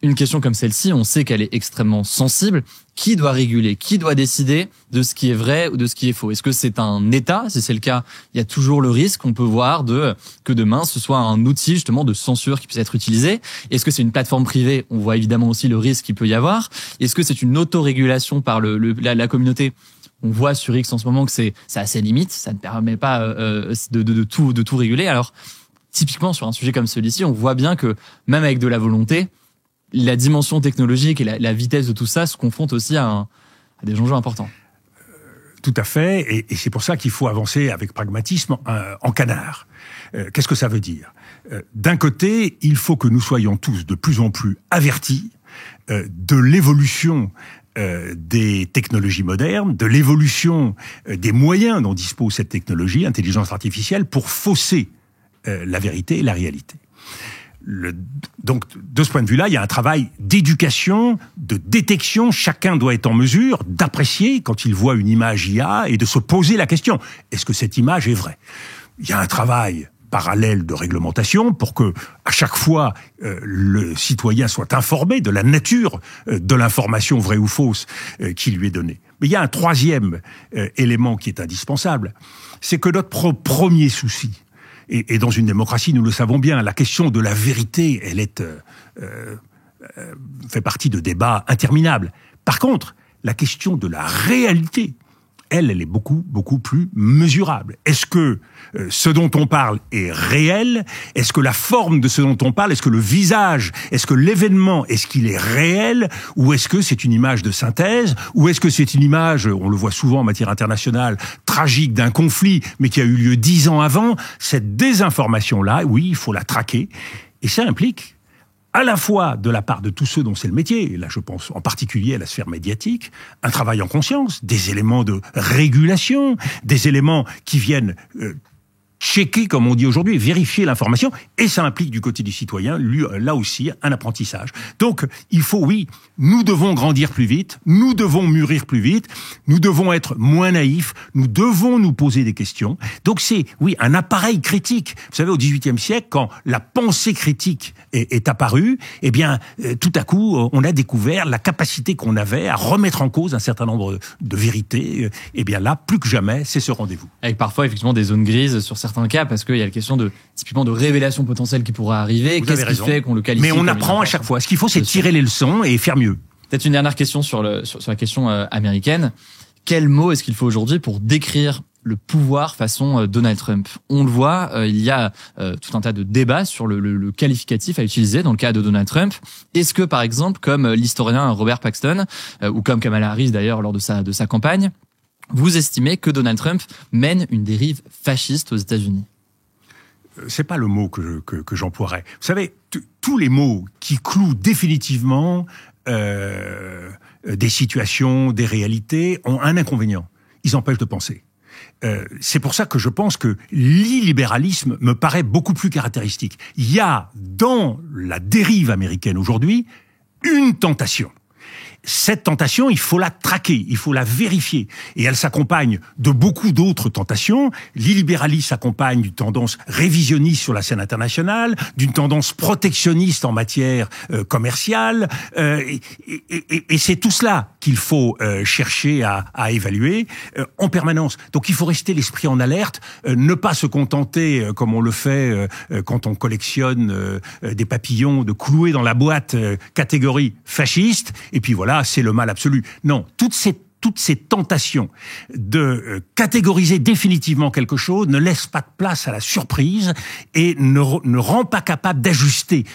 Une question comme celle-ci, on sait qu'elle est extrêmement sensible. Qui doit réguler? Qui doit décider de ce qui est vrai ou de ce qui est faux? Est-ce que c'est un État? Si c'est le cas, il y a toujours le risque qu'on peut voir que demain, ce soit un outil justement de censure qui puisse être utilisé. Est-ce que c'est une plateforme privée? On voit évidemment aussi le risque qu'il peut y avoir. Est-ce que c'est une autorégulation par la communauté? On voit sur X en ce moment que c'est à ses limites. Ça ne permet pas de tout réguler. Alors, typiquement, sur un sujet comme celui-ci, on voit bien que même avec de la volonté, la dimension technologique et la vitesse de tout ça se confrontent aussi à des enjeux importants. Tout à fait, et c'est pour ça qu'il faut avancer avec pragmatisme en canard. Qu'est-ce que ça veut dire? D'un côté, il faut que nous soyons tous de plus en plus avertis de l'évolution des technologies modernes, de l'évolution des moyens dont dispose cette technologie, intelligence artificielle, pour fausser la vérité et la réalité. Donc, de ce point de vue-là, il y a un travail d'éducation, de détection. Chacun doit être en mesure d'apprécier quand il voit une image IA et de se poser la question: est-ce que cette image est vraie? Il y a un travail parallèle de réglementation pour que, à chaque fois, le citoyen soit informé de la nature de l'information vraie ou fausse qui lui est donnée. Mais il y a un troisième élément qui est indispensable, c'est que notre premier souci, et dans une démocratie, nous le savons bien, la question de la vérité, elle fait partie de débats interminables. Par contre, la question de la réalité, elle est beaucoup plus mesurable. Est-ce que ce dont on parle est réel? Est-ce que la forme de ce dont on parle, est-ce que le visage, est-ce que l'événement, est-ce qu'il est réel? Ou est-ce que c'est une image de synthèse? Ou est-ce que c'est une image, on le voit souvent en matière internationale, tragique d'un conflit, mais qui a eu lieu 10 ans avant? Cette désinformation-là, oui, il faut la traquer. Et ça implique à la fois de la part de tous ceux dont c'est le métier, et là je pense en particulier à la sphère médiatique, un travail en conscience, des éléments de régulation, des éléments qui viennent checker, comme on dit aujourd'hui, vérifier l'information, et ça implique du côté du citoyen, lui, là aussi, un apprentissage. Donc, il faut, oui, nous devons grandir plus vite, nous devons mûrir plus vite, nous devons être moins naïfs, nous devons nous poser des questions. Donc c'est, oui, un appareil critique. Vous savez, au XVIIIe siècle, quand la pensée critique est apparue, eh bien, tout à coup, on a découvert la capacité qu'on avait à remettre en cause un certain nombre de vérités. Eh bien là, plus que jamais, c'est ce rendez-vous. Avec parfois, effectivement, des zones grises sur certains cas, parce qu'il y a la question typiquement de révélation potentielle qui pourrait arriver. Qu'est-ce qui fait qu'on le qualifie? Mais on apprend à chaque fois. Ce qu'il faut, c'est tirer les leçons et faire mieux. Peut-être une dernière question sur la question américaine. Quel mot est-ce qu'il faut aujourd'hui pour décrire le pouvoir façon Donald Trump? On le voit, il y a tout un tas de débats sur le qualificatif à utiliser dans le cas de Donald Trump. Est-ce que, par exemple, comme l'historien Robert Paxton, ou comme Kamala Harris d'ailleurs lors de sa campagne, vous estimez que Donald Trump mène une dérive fasciste aux États-Unis? C'est pas le mot que j'emploierais. Vous savez, tous les mots qui clouent définitivement des situations, des réalités, ont un inconvénient. Ils empêchent de penser. C'est pour ça que je pense que l'illibéralisme me paraît beaucoup plus caractéristique. Il y a dans la dérive américaine aujourd'hui une tentation. Cette tentation, il faut la traquer, il faut la vérifier. Et elle s'accompagne de beaucoup d'autres tentations. L'illibéralisme s'accompagne d'une tendance révisionniste sur la scène internationale, d'une tendance protectionniste en matière commerciale. Et c'est tout cela qu'il faut chercher à évaluer en permanence. Donc il faut rester l'esprit en alerte, ne pas se contenter, comme on le fait quand on collectionne des papillons, de clouer dans la boîte catégorie fasciste, et puis voilà, c'est le mal absolu. Non, toutes ces tentations de catégoriser définitivement quelque chose ne laissent pas de place à la surprise et ne rend pas capable d'ajuster.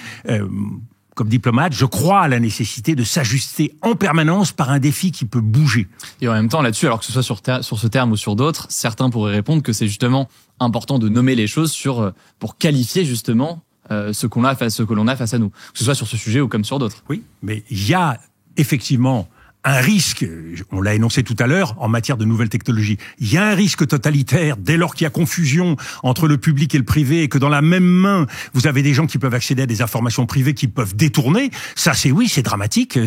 Comme diplomate, je crois à la nécessité de s'ajuster en permanence par un défi qui peut bouger. Et en même temps, là-dessus, alors que ce soit sur ce terme ou sur d'autres, certains pourraient répondre que c'est justement important de nommer les choses pour qualifier justement ce que l'on a face à nous, que ce soit sur ce sujet ou comme sur d'autres. Oui, mais il y a effectivement un risque, on l'a énoncé tout à l'heure, en matière de nouvelles technologies. Il y a un risque totalitaire dès lors qu'il y a confusion entre le public et le privé et que dans la même main, vous avez des gens qui peuvent accéder à des informations privées qui peuvent détourner. Ça, c'est dramatique.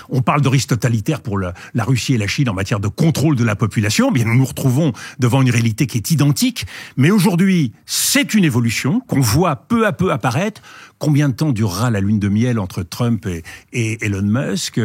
On parle de risque totalitaire pour la Russie et la Chine en matière de contrôle de la population. Bien, nous nous retrouvons devant une réalité qui est identique. Mais aujourd'hui, c'est une évolution qu'on voit peu à peu apparaître. Combien de temps durera la lune de miel entre Trump et Elon Musk?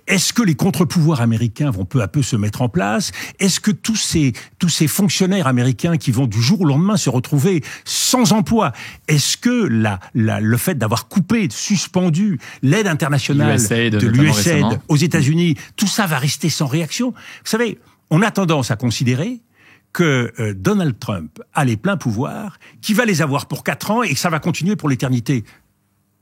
Est-ce que les contre-pouvoirs américains vont peu à peu se mettre en place? Est-ce que tous ces fonctionnaires américains qui vont du jour au lendemain se retrouver sans emploi? Est-ce que le fait d'avoir suspendu l'aide internationale de l'USAID aux États-Unis, tout ça va rester sans réaction? Vous savez, on a tendance à considérer que Donald Trump a les pleins pouvoirs, qu'il va les avoir pour 4 ans et que ça va continuer pour l'éternité.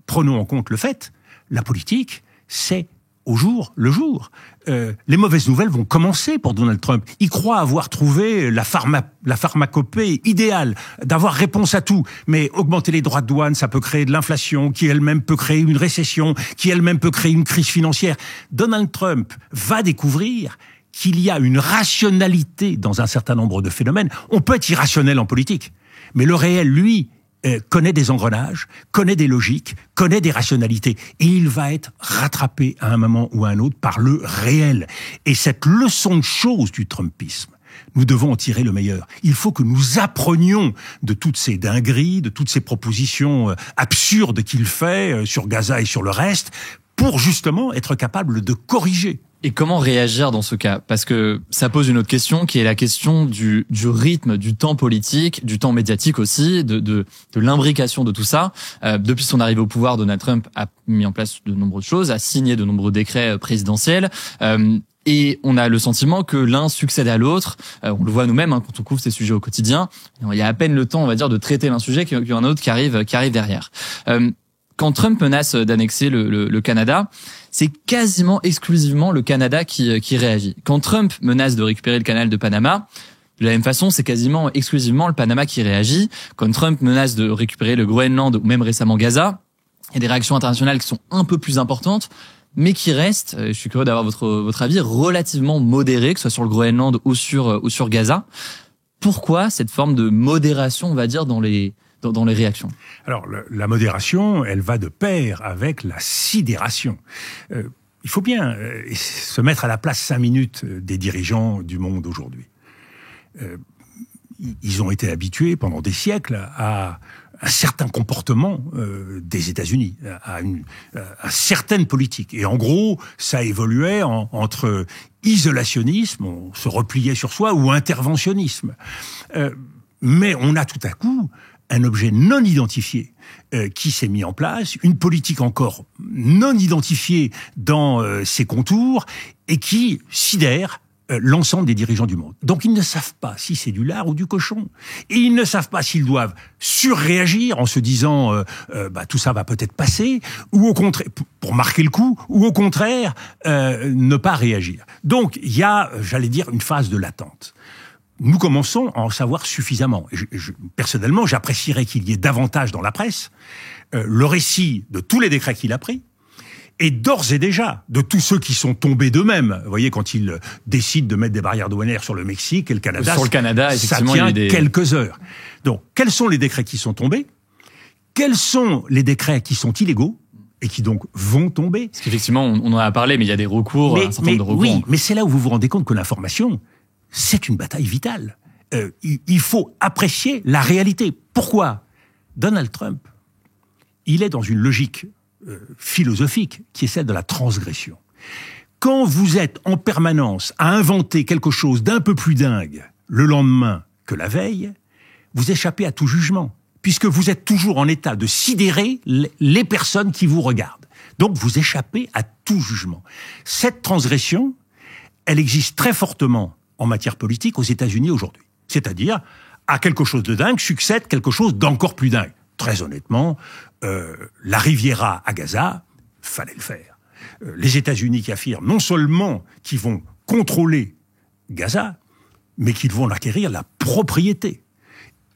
Prenons en compte le fait, la politique, c'est au jour le jour. Les mauvaises nouvelles vont commencer pour Donald Trump. Il croit avoir trouvé la pharmacopée idéale, d'avoir réponse à tout. Mais augmenter les droits de douane, ça peut créer de l'inflation, qui elle-même peut créer une récession, qui elle-même peut créer une crise financière. Donald Trump va découvrir qu'il y a une rationalité dans un certain nombre de phénomènes. On peut être irrationnel en politique, mais le réel, lui, connaît des engrenages, connaît des logiques, connaît des rationalités. Et il va être rattrapé à un moment ou à un autre par le réel. Et cette leçon de choses du Trumpisme, nous devons en tirer le meilleur. Il faut que nous apprenions de toutes ces dingueries, de toutes ces propositions absurdes qu'il fait sur Gaza et sur le reste, pour justement être capable de corriger. Et comment réagir dans ce cas? Parce que ça pose une autre question qui est la question du rythme, du temps politique, du temps médiatique aussi, de l'imbrication de tout ça. Depuis son arrivée au pouvoir, Donald Trump a mis en place de nombreuses choses, a signé de nombreux décrets présidentiels. Et on a le sentiment que l'un succède à l'autre. On le voit nous-mêmes quand on couvre ces sujets au quotidien. Il y a à peine le temps, on va dire, de traiter l'un sujet qu'il y a un autre qui arrive derrière. Quand Trump menace d'annexer le Canada, c'est quasiment exclusivement le Canada qui réagit. Quand Trump menace de récupérer le canal de Panama, de la même façon, c'est quasiment exclusivement le Panama qui réagit. Quand Trump menace de récupérer le Groenland ou même récemment Gaza, il y a des réactions internationales qui sont un peu plus importantes, mais qui restent, je suis curieux d'avoir votre avis, relativement modérées, que ce soit sur le Groenland ou sur Gaza. Pourquoi cette forme de modération, on va dire, dans les réactions? Alors, la modération, elle va de pair avec la sidération. Il faut bien se mettre à la place 5 minutes des dirigeants du monde aujourd'hui. Ils ont été habitués pendant des siècles à un certain comportement des États-Unis, à certaines politiques. Et en gros, ça évoluait entre isolationnisme, on se repliait sur soi, ou interventionnisme. Mais on a tout à coup un objet non identifié qui s'est mis en place, une politique encore non identifiée dans ses contours, et qui sidère l'ensemble des dirigeants du monde. Donc ils ne savent pas si c'est du lard ou du cochon. Et ils ne savent pas s'ils doivent surréagir en se disant tout ça va peut-être passer, ou au contraire, pour marquer le coup, ou au contraire, ne pas réagir. Donc il y a, j'allais dire, une phase de latente. Nous commençons à en savoir suffisamment. Personnellement, j'apprécierais qu'il y ait davantage dans la presse le récit de tous les décrets qu'il a pris, et d'ores et déjà, de tous ceux qui sont tombés d'eux-mêmes. Vous voyez, quand ils décident de mettre des barrières douanières sur le Mexique et le Canada, sur le Canada, ça tient quelques heures. Donc, quels sont les décrets qui sont tombés? Quels sont les décrets qui sont illégaux et qui donc vont tomber? Parce qu'effectivement, on en a parlé, mais il y a des recours, un certain nombre de recours. Oui, mais c'est là où vous vous rendez compte que l'information, c'est une bataille vitale. Il faut apprécier la réalité. Pourquoi? Donald Trump, il est dans une logique philosophique qui est celle de la transgression. Quand vous êtes en permanence à inventer quelque chose d'un peu plus dingue le lendemain que la veille, vous échappez à tout jugement, puisque vous êtes toujours en état de sidérer les personnes qui vous regardent. Donc vous échappez à tout jugement. Cette transgression, elle existe très fortement en matière politique aux États-Unis aujourd'hui. C'est-à-dire, à quelque chose de dingue succède quelque chose d'encore plus dingue. Très honnêtement, la Riviera à Gaza, fallait le faire. Les États-Unis qui affirment non seulement qu'ils vont contrôler Gaza, mais qu'ils vont en acquérir la propriété.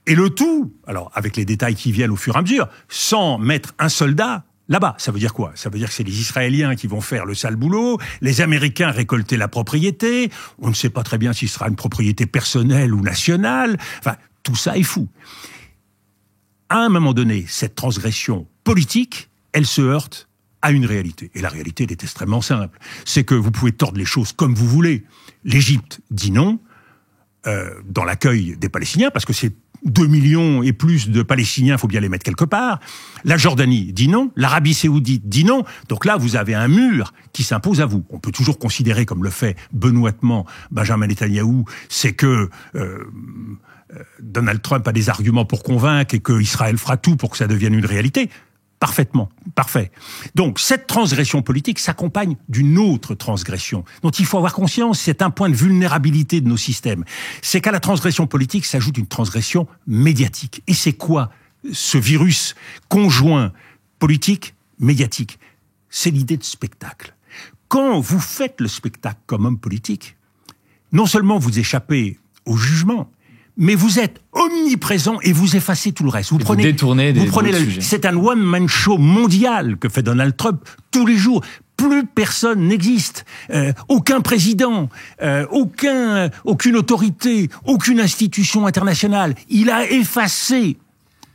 Et le tout, alors avec les détails qui viennent au fur et à mesure, sans mettre un soldat là-bas. Ça veut dire quoi? Ça veut dire que c'est les Israéliens qui vont faire le sale boulot, les Américains récolter la propriété, on ne sait pas très bien si ce sera une propriété personnelle ou nationale, enfin, tout ça est fou. À un moment donné, cette transgression politique, elle se heurte à une réalité. Et la réalité, elle est extrêmement simple. C'est que vous pouvez tordre les choses comme vous voulez. L'Égypte dit non dans l'accueil des Palestiniens, parce que c'est 2 millions et plus de Palestiniens, il faut bien les mettre quelque part. La Jordanie dit non, l'Arabie Saoudite dit non. Donc là, vous avez un mur qui s'impose à vous. On peut toujours considérer, comme le fait benoîtement Benjamin Netanyahou, c'est que Donald Trump a des arguments pour convaincre et qu'Israël fera tout pour que ça devienne une réalité. Parfaitement, parfait. Donc cette transgression politique s'accompagne d'une autre transgression dont il faut avoir conscience, c'est un point de vulnérabilité de nos systèmes. C'est qu'à la transgression politique s'ajoute une transgression médiatique. Et c'est quoi ce virus conjoint politique, médiatique? C'est l'idée de spectacle. Quand vous faites le spectacle comme homme politique, non vous échappez au jugement, mais vous êtes omniprésent et vous effacez tout le reste. Vous prenez c'est un one-man show mondial que fait Donald Trump tous les jours. Plus personne n'existe. Aucun président, aucune autorité, aucune institution internationale. Il a effacé.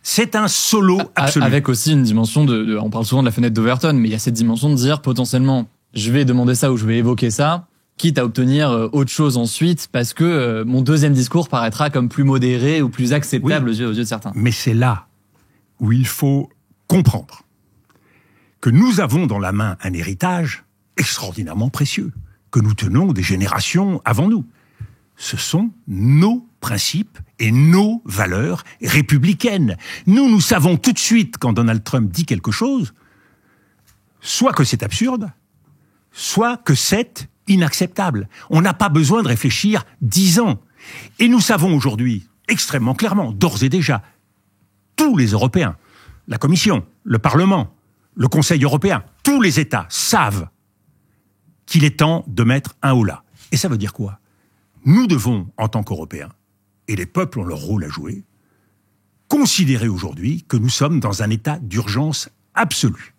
C'est un solo absolu. Avec aussi une dimension on parle souvent de la fenêtre d'Overton, mais il y a cette dimension de dire potentiellement, je vais demander ça ou je vais évoquer ça, quitte à obtenir autre chose ensuite, parce que mon deuxième discours paraîtra comme plus modéré ou plus acceptable aux yeux de certains. Mais c'est là où il faut comprendre que nous avons dans la main un héritage extraordinairement précieux, que nous tenons des générations avant nous. Ce sont nos principes et nos valeurs républicaines. Nous savons tout de suite, quand Donald Trump dit quelque chose, soit que c'est absurde, soit que c'est inacceptable. On n'a pas besoin de réfléchir 10 ans. Et nous savons aujourd'hui, extrêmement clairement, d'ores et déjà, tous les Européens, la Commission, le Parlement, le Conseil européen, tous les États savent qu'il est temps de mettre un holà. Et ça veut dire quoi? Nous devons, en tant qu'Européens, et les peuples ont leur rôle à jouer, considérer aujourd'hui que nous sommes dans un état d'urgence absolu.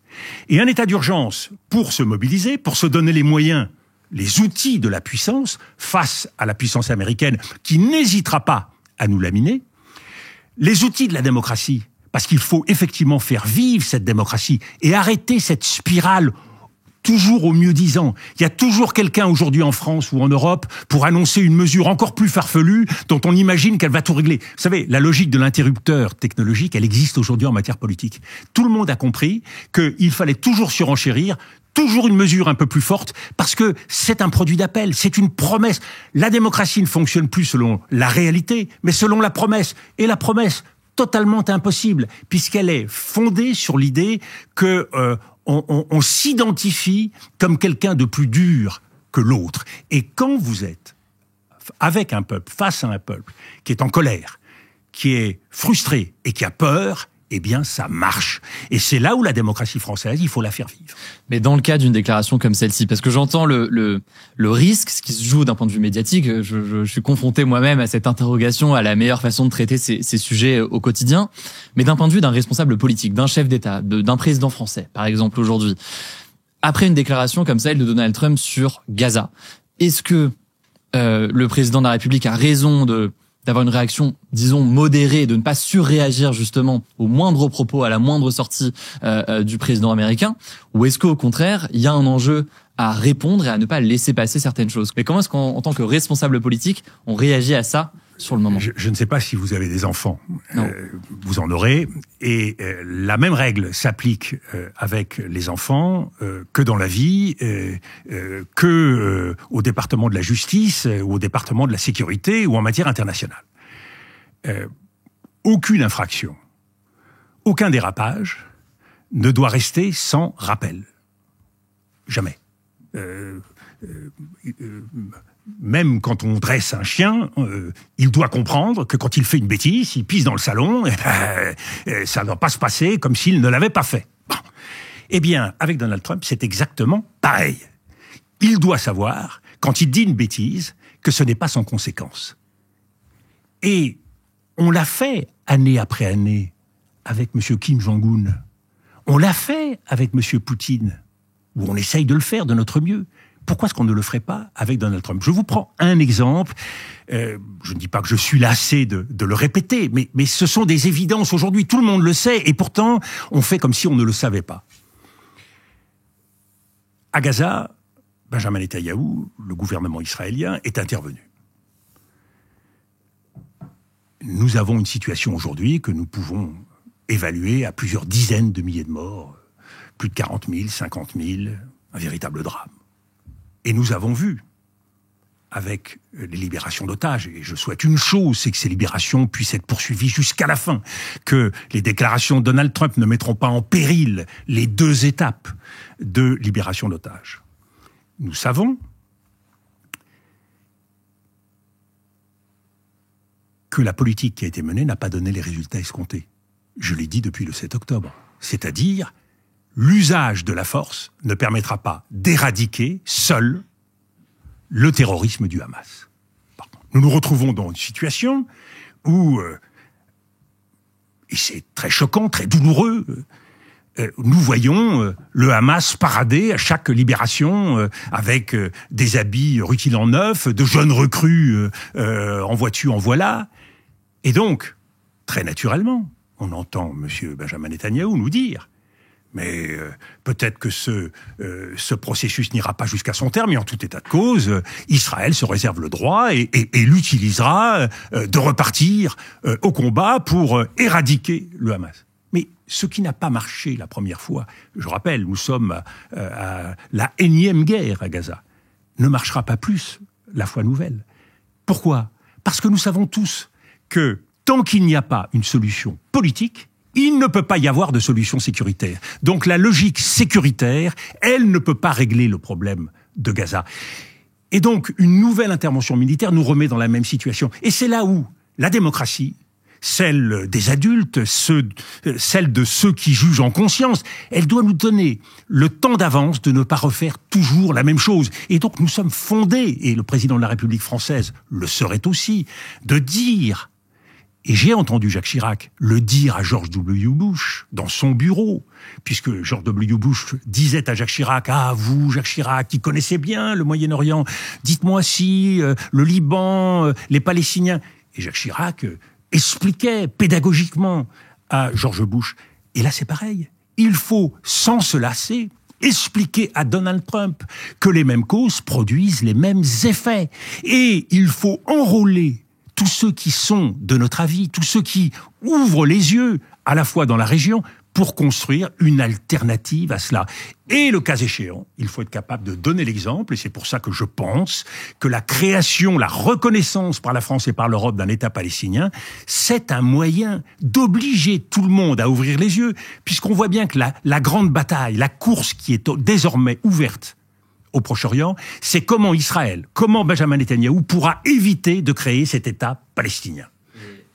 Et un état d'urgence pour se mobiliser, pour se donner les moyens, les outils de la puissance face à la puissance américaine qui n'hésitera pas à nous laminer, les outils de la démocratie, parce qu'il faut effectivement faire vivre cette démocratie et arrêter cette spirale toujours au mieux-disant. Il y a toujours quelqu'un aujourd'hui en France ou en Europe pour annoncer une mesure encore plus farfelue dont on imagine qu'elle va tout régler. Vous savez, la logique de l'interrupteur technologique, elle existe aujourd'hui en matière politique. Tout le monde a compris qu'il fallait toujours surenchérir, toujours une mesure un peu plus forte, parce que c'est un produit d'appel, c'est une promesse. La démocratie ne fonctionne plus selon la réalité, mais selon la promesse. Et la promesse, totalement impossible, puisqu'elle est fondée sur l'idée que on s'identifie comme quelqu'un de plus dur que l'autre. Et quand vous êtes avec un peuple, face à un peuple qui est en colère, qui est frustré et qui a peur, eh bien, ça marche. Et c'est là où la démocratie française, il faut la faire vivre. Mais dans le cas d'une déclaration comme celle-ci, parce que j'entends le risque, ce qui se joue d'un point de vue médiatique, je suis confronté moi-même à cette interrogation, à la meilleure façon de traiter ces sujets au quotidien, mais d'un point de vue d'un responsable politique, d'un chef d'État, d'un président français, par exemple, aujourd'hui, après une déclaration comme celle de Donald Trump sur Gaza, est-ce que le président de la République a raison d'avoir une réaction, disons, modérée, de ne pas surréagir justement au moindre propos, à la moindre sortie du président américain, ou est-ce qu'au contraire, il y a un enjeu à répondre et à ne pas laisser passer certaines choses? Mais comment est-ce qu'en tant que responsable politique, on réagit à ça sur le moment? Je ne sais pas si vous avez des enfants. Vous en aurez. Et la même règle s'applique avec les enfants que dans la vie, que au département de la justice, ou au département de la sécurité, ou en matière internationale. Aucune infraction, aucun dérapage ne doit rester sans rappel. Jamais. Même quand on dresse un chien, il doit comprendre que quand il fait une bêtise, il pisse dans le salon, ça ne doit pas se passer comme s'il ne l'avait pas fait. Bon. Eh bien, avec Donald Trump, c'est exactement pareil. Il doit savoir, quand il dit une bêtise, que ce n'est pas sans conséquence. Et on l'a fait année après année avec M. Kim Jong-un. On l'a fait avec M. Poutine, où on essaye de le faire de notre mieux. Pourquoi est-ce qu'on ne le ferait pas avec Donald Trump? Je vous prends un exemple. Je ne dis pas que je suis lassé de le répéter, mais ce sont des évidences aujourd'hui. Tout le monde le sait, et pourtant, on fait comme si on ne le savait pas. À Gaza, Benjamin Netanyahou, le gouvernement israélien, est intervenu. Nous avons une situation aujourd'hui que nous pouvons évaluer à plusieurs dizaines de milliers de morts, plus de 40 000, 50 000, un véritable drame. Et nous avons vu, avec les libérations d'otages, et je souhaite une chose, c'est que ces libérations puissent être poursuivies jusqu'à la fin, que les déclarations de Donald Trump ne mettront pas en péril les 2 étapes de libération d'otages. Nous savons que la politique qui a été menée n'a pas donné les résultats escomptés. Je l'ai dit depuis le 7 octobre. C'est-à-dire, l'usage de la force ne permettra pas d'éradiquer seul le terrorisme du Hamas. Nous nous retrouvons dans une situation où, et c'est très choquant, très douloureux, nous voyons le Hamas parader à chaque libération avec des habits rutilant neufs, de jeunes recrues en voiture, en voilà. Et donc, très naturellement, on entend M. Benjamin Netanyahou nous dire mais peut-être que ce processus n'ira pas jusqu'à son terme, et en tout état de cause, Israël se réserve le droit et l'utilisera de repartir au combat pour éradiquer le Hamas. Mais ce qui n'a pas marché la première fois, je rappelle, nous sommes à la énième guerre à Gaza, ne marchera pas plus la fois nouvelle. Pourquoi? Parce que nous savons tous que tant qu'il n'y a pas une solution politique, il ne peut pas y avoir de solution sécuritaire. Donc la logique sécuritaire, elle ne peut pas régler le problème de Gaza. Et donc, une nouvelle intervention militaire nous remet dans la même situation. Et c'est là où la démocratie, celle des adultes, celle de ceux qui jugent en conscience, elle doit nous donner le temps d'avance de ne pas refaire toujours la même chose. Et donc nous sommes fondés, et le président de la République française le serait aussi, de dire, et j'ai entendu Jacques Chirac le dire à George W. Bush dans son bureau, puisque George W. Bush disait à Jacques Chirac, « Ah, vous, Jacques Chirac, qui connaissez bien le Moyen-Orient, dites-moi si le Liban, les Palestiniens... » Et Jacques Chirac expliquait pédagogiquement à George Bush. Et là, c'est pareil. Il faut, sans se lasser, expliquer à Donald Trump que les mêmes causes produisent les mêmes effets. Et il faut enrôler tous ceux qui sont de notre avis, tous ceux qui ouvrent les yeux, à la fois dans la région, pour construire une alternative à cela. Et le cas échéant, il faut être capable de donner l'exemple, et c'est pour ça que je pense que la création, la reconnaissance par la France et par l'Europe d'un État palestinien, c'est un moyen d'obliger tout le monde à ouvrir les yeux, puisqu'on voit bien que la grande bataille, la course qui est désormais ouverte au Proche-Orient, c'est comment Israël, comment Benjamin Netanyahou pourra éviter de créer cet État palestinien,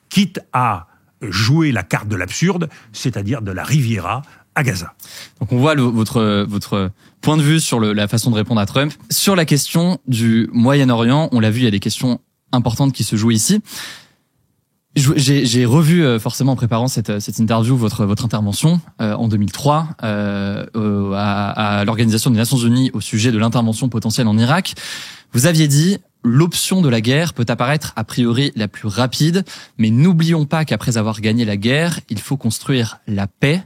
quitte à jouer la carte de l'absurde, c'est-à-dire de la Riviera à Gaza. Donc on voit votre point de vue sur la façon de répondre à Trump. Sur la question du Moyen-Orient, on l'a vu, il y a des questions importantes qui se jouent ici. J'ai revu forcément en préparant cette interview votre intervention en 2003 à l'Organisation des Nations Unies au sujet de l'intervention potentielle en Irak. Vous aviez dit: l'option de la guerre peut apparaître a priori la plus rapide, mais n'oublions pas qu'après avoir gagné la guerre, il faut construire la paix.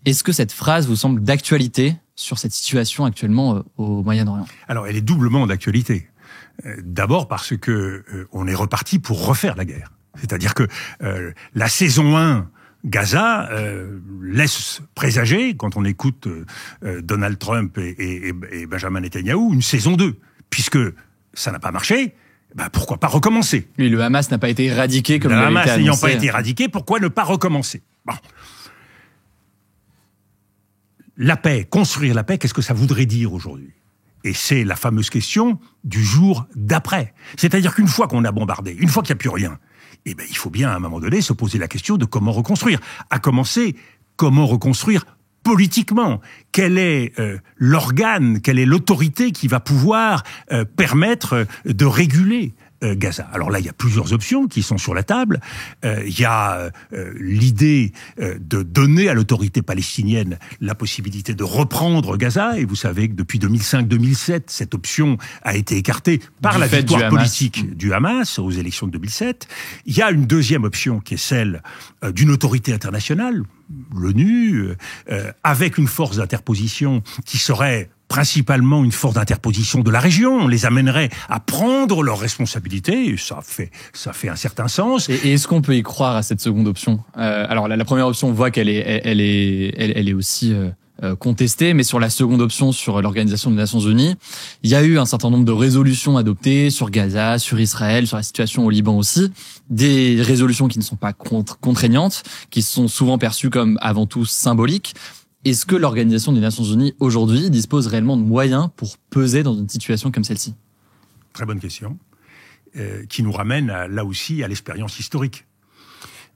Est-ce que cette phrase vous semble d'actualité sur cette situation actuellement au Moyen-Orient? Alors, elle est doublement d'actualité. D'abord parce que on est reparti pour refaire la guerre. C'est-à-dire que la saison 1 Gaza laisse présager, quand on écoute Donald Trump et Benjamin Netanyahou, une saison 2, puisque ça n'a pas marché, pourquoi pas recommencer? Oui, le Hamas n'a pas été éradiqué comme le il avait été Hamas annoncé. n'ayant pas été éradiqué, pourquoi ne pas recommencer? Bon. La paix, construire la paix, qu'est-ce que ça voudrait dire aujourd'hui? Et c'est la fameuse question du jour d'après. C'est-à-dire qu'une fois qu'on a bombardé, une fois qu'il n'y a plus rien, il faut bien à un moment donné se poser la question de comment reconstruire. À commencer, comment reconstruire politiquement? Quel est l'organe, quelle est l'autorité qui va pouvoir permettre de réguler Gaza? Alors là, il y a plusieurs options qui sont sur la table. Il y a l'idée de donner à l'autorité palestinienne la possibilité de reprendre Gaza. Et vous savez que depuis 2005-2007, cette option a été écartée par la victoire politique du Hamas aux élections de 2007. Il y a une deuxième option qui est celle d'une autorité internationale, l'ONU, avec une force d'interposition qui serait principalement une force d'interposition de la région. On les amènerait à prendre leurs responsabilités. Ça fait un certain sens. Et est-ce qu'on peut y croire à cette seconde option? Alors la première option, on voit qu'elle est aussi contestée, mais sur la seconde option, sur l'Organisation des Nations Unies, il y a eu un certain nombre de résolutions adoptées sur Gaza, sur Israël, sur la situation au Liban aussi. Des résolutions qui ne sont pas contraignantes, qui sont souvent perçues comme avant tout symboliques. Est-ce que l'Organisation des Nations Unies, aujourd'hui, dispose réellement de moyens pour peser dans une situation comme celle-ci? Très bonne question, qui nous ramène là aussi à l'expérience historique.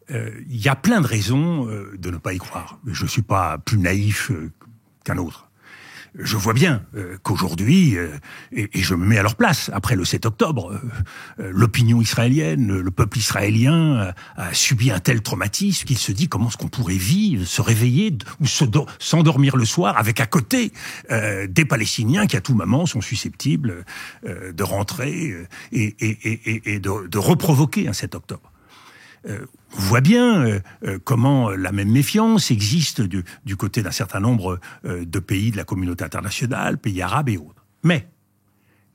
Il y a plein de raisons de ne pas y croire. Je ne suis pas plus naïf qu'un autre. Je vois bien qu'aujourd'hui, et je me mets à leur place, après le 7 octobre, l'opinion israélienne, le peuple israélien a subi un tel traumatisme qu'il se dit comment est-ce qu'on pourrait vivre, se réveiller ou s'endormir le soir avec à côté des Palestiniens qui à tout moment sont susceptibles de rentrer et de reprovoquer un 7 octobre. On voit bien comment la même méfiance existe du côté d'un certain nombre de pays de la communauté internationale, pays arabes et autres. Mais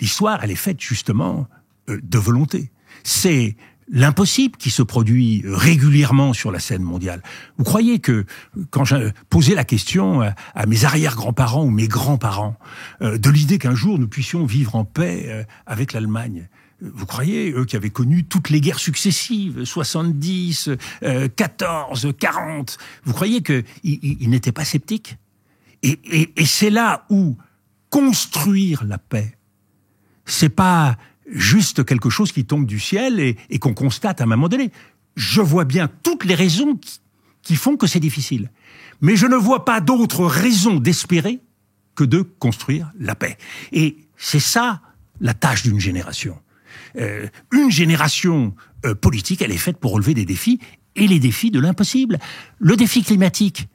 l'histoire, elle est faite justement de volonté. C'est l'impossible qui se produit régulièrement sur la scène mondiale. Vous croyez que, quand j'ai posé la question à mes arrière-grands-parents ou mes grands-parents, de l'idée qu'un jour nous puissions vivre en paix avec l'Allemagne, vous croyez, eux qui avaient connu toutes les guerres successives, 70, 14, 40, vous croyez qu'ils n'étaient pas sceptiques? Et c'est là où construire la paix, c'est pas juste quelque chose qui tombe du ciel et qu'on constate à un moment donné. Je vois bien toutes les raisons qui font que c'est difficile. Mais je ne vois pas d'autre raison d'espérer que de construire la paix. Et c'est ça la tâche d'une génération. Une génération politique, elle est faite pour relever des défis, et les défis de l'impossible. Le défi climatique,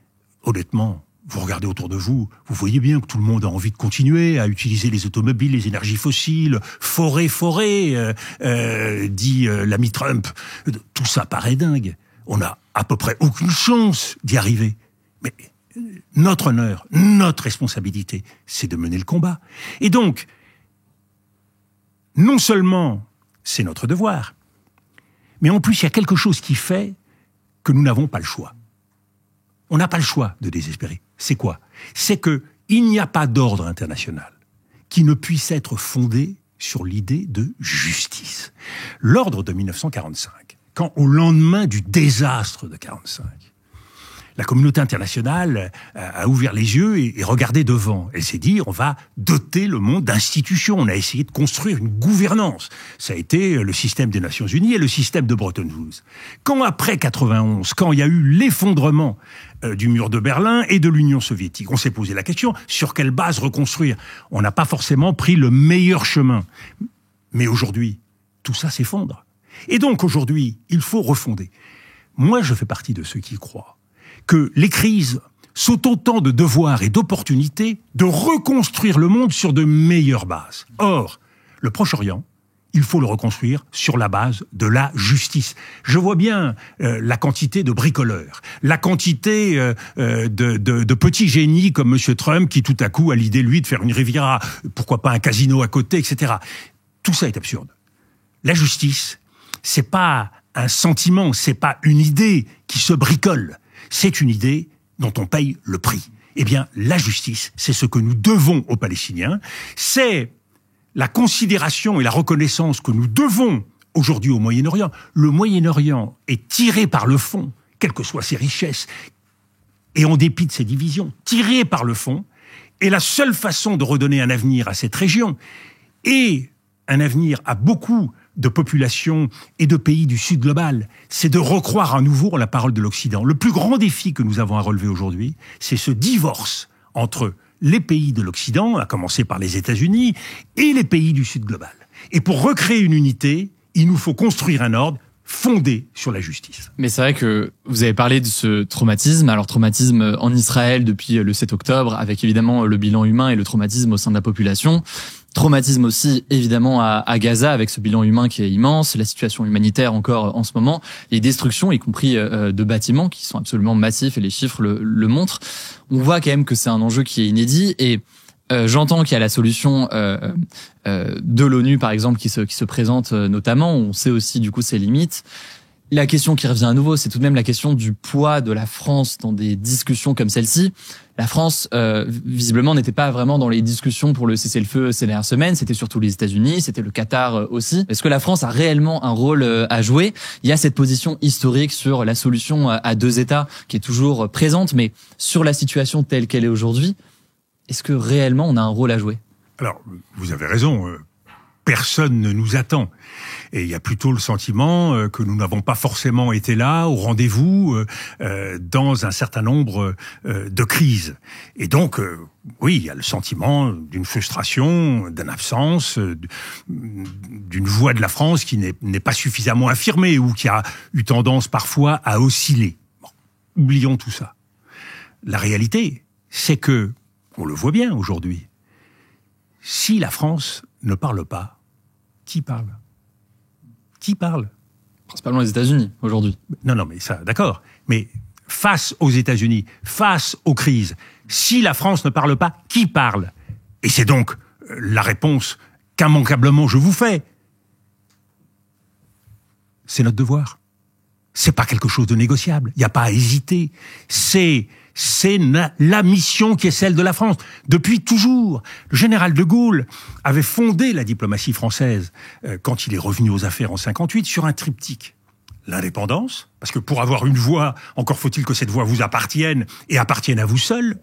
honnêtement, vous regardez autour de vous, vous voyez bien que tout le monde a envie de continuer à utiliser les automobiles, les énergies fossiles, forêt, dit l'ami Trump. Tout ça paraît dingue. On n'a à peu près aucune chance d'y arriver. Mais notre honneur, notre responsabilité, c'est de mener le combat. Et donc, non seulement c'est notre devoir, mais en plus il y a quelque chose qui fait que nous n'avons pas le choix. On n'a pas le choix de désespérer. C'est quoi? C'est que il n'y a pas d'ordre international qui ne puisse être fondé sur l'idée de justice. L'ordre de 1945, quand au lendemain du désastre de 1945, la communauté internationale a ouvert les yeux et regardé devant. Elle s'est dit, on va doter le monde d'institutions. On a essayé de construire une gouvernance. Ça a été le système des Nations Unies et le système de Bretton Woods. Quand après 91, quand il y a eu l'effondrement du mur de Berlin et de l'Union soviétique, on s'est posé la question, sur quelle base reconstruire? On n'a pas forcément pris le meilleur chemin. Mais aujourd'hui, tout ça s'effondre. Et donc aujourd'hui, il faut refonder. Moi, je fais partie de ceux qui croient que les crises sont autant de devoirs et d'opportunités de reconstruire le monde sur de meilleures bases. Or, le Proche-Orient, il faut le reconstruire sur la base de la justice. Je vois bien la quantité de bricoleurs, la quantité de petits génies comme M. Trump qui tout à coup a l'idée, lui, de faire une Riviera, pourquoi pas un casino à côté, etc. Tout ça est absurde. La justice, c'est pas un sentiment, c'est pas une idée qui se bricole. C'est une idée dont on paye le prix. Eh bien, la justice, c'est ce que nous devons aux Palestiniens. C'est la considération et la reconnaissance que nous devons aujourd'hui au Moyen-Orient. Le Moyen-Orient est tiré par le fond, quelles que soient ses richesses, et en dépit de ses divisions, tiré par le fond. Et la seule façon de redonner un avenir à cette région, et un avenir à beaucoup de populations et de pays du Sud global, c'est de recroire à nouveau en la parole de l'Occident. Le plus grand défi que nous avons à relever aujourd'hui, c'est ce divorce entre les pays de l'Occident, à commencer par les États-Unis, et les pays du Sud global. Et pour recréer une unité, il nous faut construire un ordre fondé sur la justice. Mais c'est vrai que vous avez parlé de ce traumatisme. Alors, traumatisme en Israël depuis le 7 octobre, avec évidemment le bilan humain et le traumatisme au sein de la population. Traumatisme aussi, évidemment, à Gaza, avec ce bilan humain qui est immense, la situation humanitaire encore en ce moment, les destructions, y compris de bâtiments, qui sont absolument massifs, et les chiffres le montrent. On voit quand même que c'est un enjeu qui est inédit, et j'entends qu'il y a la solution de l'ONU, par exemple, qui se présente notamment. On sait aussi, du coup, ses limites. La question qui revient à nouveau, c'est tout de même la question du poids de la France dans des discussions comme celle-ci. La France, visiblement, n'était pas vraiment dans les discussions pour le cessez-le-feu ces dernières semaines. C'était surtout les États-Unis, c'était le Qatar aussi. Est-ce que la France a réellement un rôle à jouer? Il y a cette position historique sur la solution à deux États qui est toujours présente, mais sur la situation telle qu'elle est aujourd'hui, est-ce que réellement on a un rôle à jouer? Alors, vous avez raison. Personne ne nous attend. Et il y a plutôt le sentiment que nous n'avons pas forcément été là, au rendez-vous, dans un certain nombre de crises. Et donc, oui, il y a le sentiment d'une frustration, d'une absence, d'une voix de la France qui n'est pas suffisamment affirmée ou qui a eu tendance parfois à osciller. Bon, oublions tout ça. La réalité, c'est que, on le voit bien aujourd'hui, si la France ne parle pas, qui parle? Qui parle? Principalement les États-Unis, aujourd'hui. Non, mais ça, d'accord. Mais face aux États-Unis, face aux crises, si la France ne parle pas, qui parle? Et c'est donc la réponse qu'immanquablement je vous fais. C'est notre devoir. C'est pas quelque chose de négociable. Il n'y a pas à hésiter. C'est la mission qui est celle de la France. Depuis toujours, le général de Gaulle avait fondé la diplomatie française quand il est revenu aux affaires en 58 sur un triptyque. L'indépendance, parce que pour avoir une voix, encore faut-il que cette voix vous appartienne et appartienne à vous seul.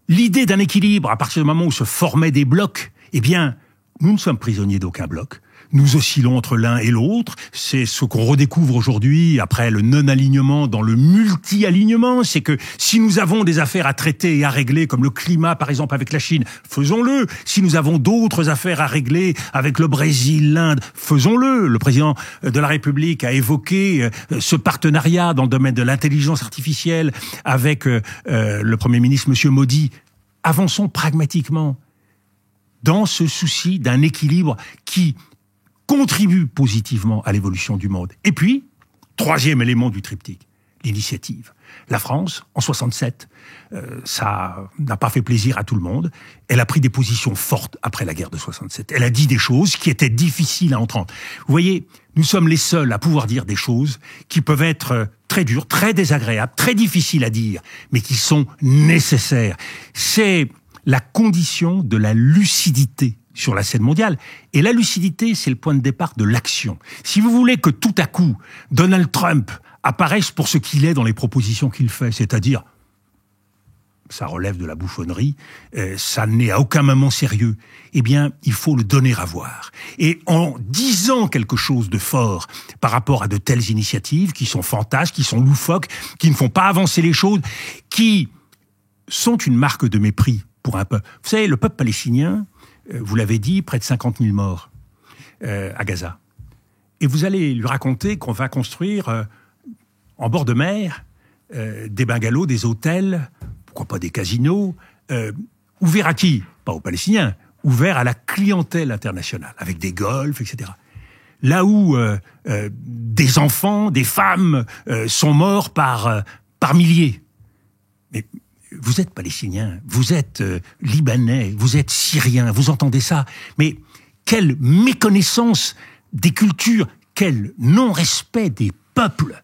L'idée d'un équilibre, à partir du moment où se formaient des blocs, eh bien, nous ne sommes prisonniers d'aucun bloc. Nous oscillons entre l'un et l'autre. C'est ce qu'on redécouvre aujourd'hui après le non-alignement dans le multi-alignement. C'est que si nous avons des affaires à traiter et à régler, comme le climat par exemple avec la Chine, faisons-le. Si nous avons d'autres affaires à régler avec le Brésil, l'Inde, faisons-le. Le président de la République a évoqué ce partenariat dans le domaine de l'intelligence artificielle avec le Premier ministre Monsieur Modi. Avançons pragmatiquement dans ce souci d'un équilibre qui contribue positivement à l'évolution du monde. Et puis, troisième élément du triptyque, l'initiative. La France, en 67, ça n'a pas fait plaisir à tout le monde. Elle a pris des positions fortes après la guerre de 67. Elle a dit des choses qui étaient difficiles à entendre. Vous voyez, nous sommes les seuls à pouvoir dire des choses qui peuvent être très dures, très désagréables, très difficiles à dire, mais qui sont nécessaires. C'est la condition de la lucidité sur la scène mondiale. Et la lucidité, c'est le point de départ de l'action. Si vous voulez que tout à coup, Donald Trump apparaisse pour ce qu'il est dans les propositions qu'il fait, c'est-à-dire, ça relève de la bouffonnerie, ça n'est à aucun moment sérieux, eh bien, il faut le donner à voir. Et en disant quelque chose de fort par rapport à de telles initiatives qui sont fantasques, qui sont loufoques, qui ne font pas avancer les choses, qui sont une marque de mépris pour un peuple. Vous savez, le peuple palestinien, vous l'avez dit, près de 50 000 morts à Gaza. Et vous allez lui raconter qu'on va construire en bord de mer des bungalows, des hôtels, pourquoi pas des casinos, ouverts à qui? Pas aux Palestiniens, ouverts à la clientèle internationale, avec des golfs, etc. Là où des enfants, des femmes sont morts par milliers. Mais vous êtes palestinien, vous êtes libanais, vous êtes syrien, vous entendez ça. Mais quelle méconnaissance des cultures, quel non-respect des peuples.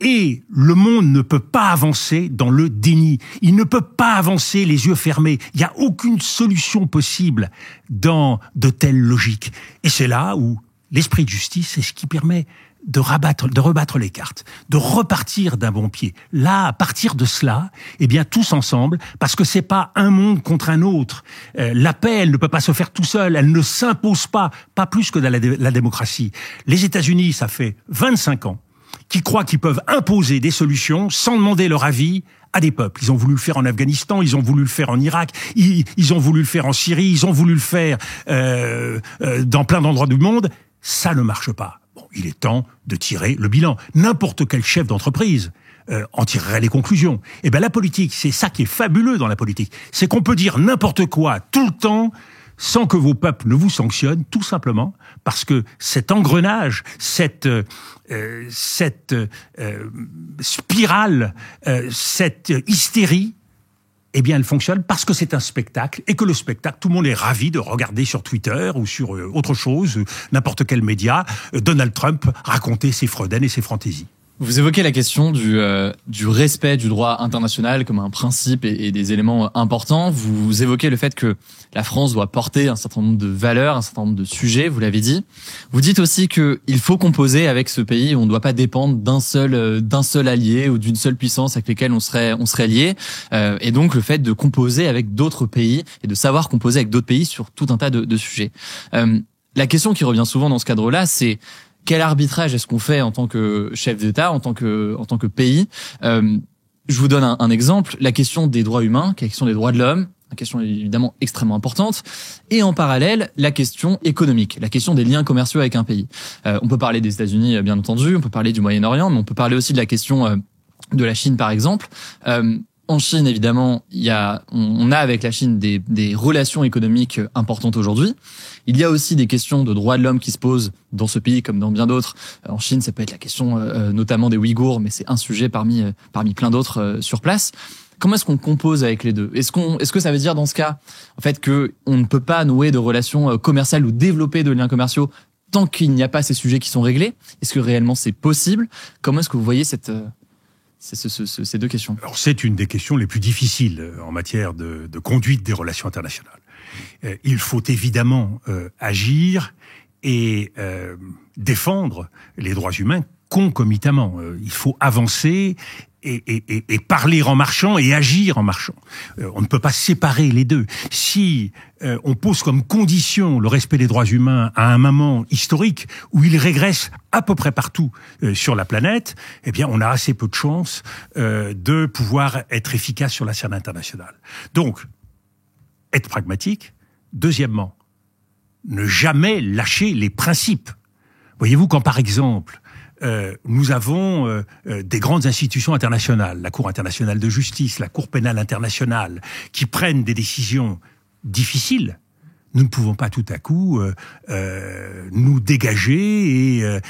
Et le monde ne peut pas avancer dans le déni. Il ne peut pas avancer les yeux fermés. Il n'y a aucune solution possible dans de telles logiques. Et c'est là où l'esprit de justice, c'est ce qui permet de rebattre les cartes, de repartir d'un bon pied. Là, à partir de cela, eh bien, tous ensemble, parce que c'est pas un monde contre un autre. La paix, elle ne peut pas se faire tout seul, elle ne s'impose pas plus que dans la démocratie. Les États-Unis, ça fait 25 ans, qui croient qu'ils peuvent imposer des solutions sans demander leur avis à des peuples. Ils ont voulu le faire en Afghanistan, ils ont voulu le faire en Irak, ils ont voulu le faire en Syrie, ils ont voulu le faire dans plein d'endroits du monde. Ça ne marche pas. Bon, il est temps de tirer le bilan. N'importe quel chef d'entreprise en tirerait les conclusions. Eh ben la politique, c'est ça qui est fabuleux dans la politique. C'est qu'on peut dire n'importe quoi tout le temps sans que vos peuples ne vous sanctionnent, tout simplement parce que cet engrenage, cette spirale, cette hystérie, eh bien, elle fonctionne parce que c'est un spectacle et que le spectacle, tout le monde est ravi de regarder sur Twitter ou sur autre chose, n'importe quel média, Donald Trump raconter ses fredaines et ses fantaisies. Vous évoquez la question du respect du droit international comme un principe et des éléments importants. Vous évoquez le fait que la France doit porter un certain nombre de valeurs, un certain nombre de sujets, vous l'avez dit. Vous dites aussi qu'il faut composer avec ce pays, on ne doit pas dépendre d'un seul allié ou d'une seule puissance avec lesquelles on serait lié. Et donc le fait de composer avec d'autres pays et de savoir composer avec d'autres pays sur tout un tas de sujets. La question qui revient souvent dans ce cadre-là, c'est quel arbitrage est-ce qu'on fait en tant que chef d'État, en tant que pays? Je vous donne un exemple. La question des droits humains, la question des droits de l'homme, une question évidemment extrêmement importante. Et en parallèle, la question économique, la question des liens commerciaux avec un pays. On peut parler des États-Unis, bien entendu, on peut parler du Moyen-Orient, mais on peut parler aussi de la question de la Chine, par exemple. En Chine, évidemment, on a avec la Chine des relations économiques importantes aujourd'hui. Il y a aussi des questions de droits de l'homme qui se posent dans ce pays comme dans bien d'autres. En Chine, ça peut être la question notamment des Ouïghours, mais c'est un sujet parmi plein d'autres sur place. Comment est-ce qu'on compose avec les deux? Est-ce que ça veut dire dans ce cas, en fait, que on ne peut pas nouer de relations commerciales ou développer de liens commerciaux tant qu'il n'y a pas ces sujets qui sont réglés? Est-ce que réellement c'est possible? Comment est-ce que vous voyez ces deux questions? Alors, c'est une des questions les plus difficiles en matière de conduite des relations internationales. Il faut évidemment agir et défendre les droits humains concomitamment. Il faut avancer et parler en marchant et agir en marchant. On ne peut pas séparer les deux. Si on pose comme condition le respect des droits humains à un moment historique où ils régressent à peu près partout sur la planète, eh bien, on a assez peu de chances de pouvoir être efficace sur la scène internationale. Donc, être pragmatique. Deuxièmement, ne jamais lâcher les principes. Voyez-vous, quand par exemple nous avons des grandes institutions internationales, la Cour internationale de justice, la Cour pénale internationale, qui prennent des décisions difficiles, nous ne pouvons pas tout à coup nous dégager et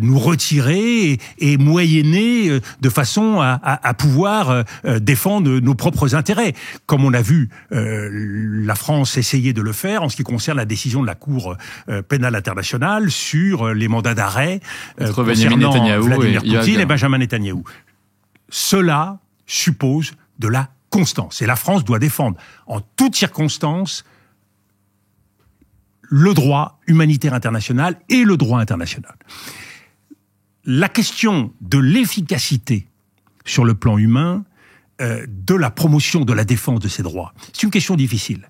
nous retirer et moyenner de façon à pouvoir défendre nos propres intérêts. Comme on a vu la France essayer de le faire en ce qui concerne la décision de la Cour pénale internationale sur les mandats d'arrêt concernant Vladimir Poutine et Benjamin Netanyahou. Cela suppose de la constance. Et la France doit défendre en toutes circonstances le droit humanitaire international et le droit international. La question de l'efficacité sur le plan humain, de la promotion de la défense de ces droits, c'est une question difficile.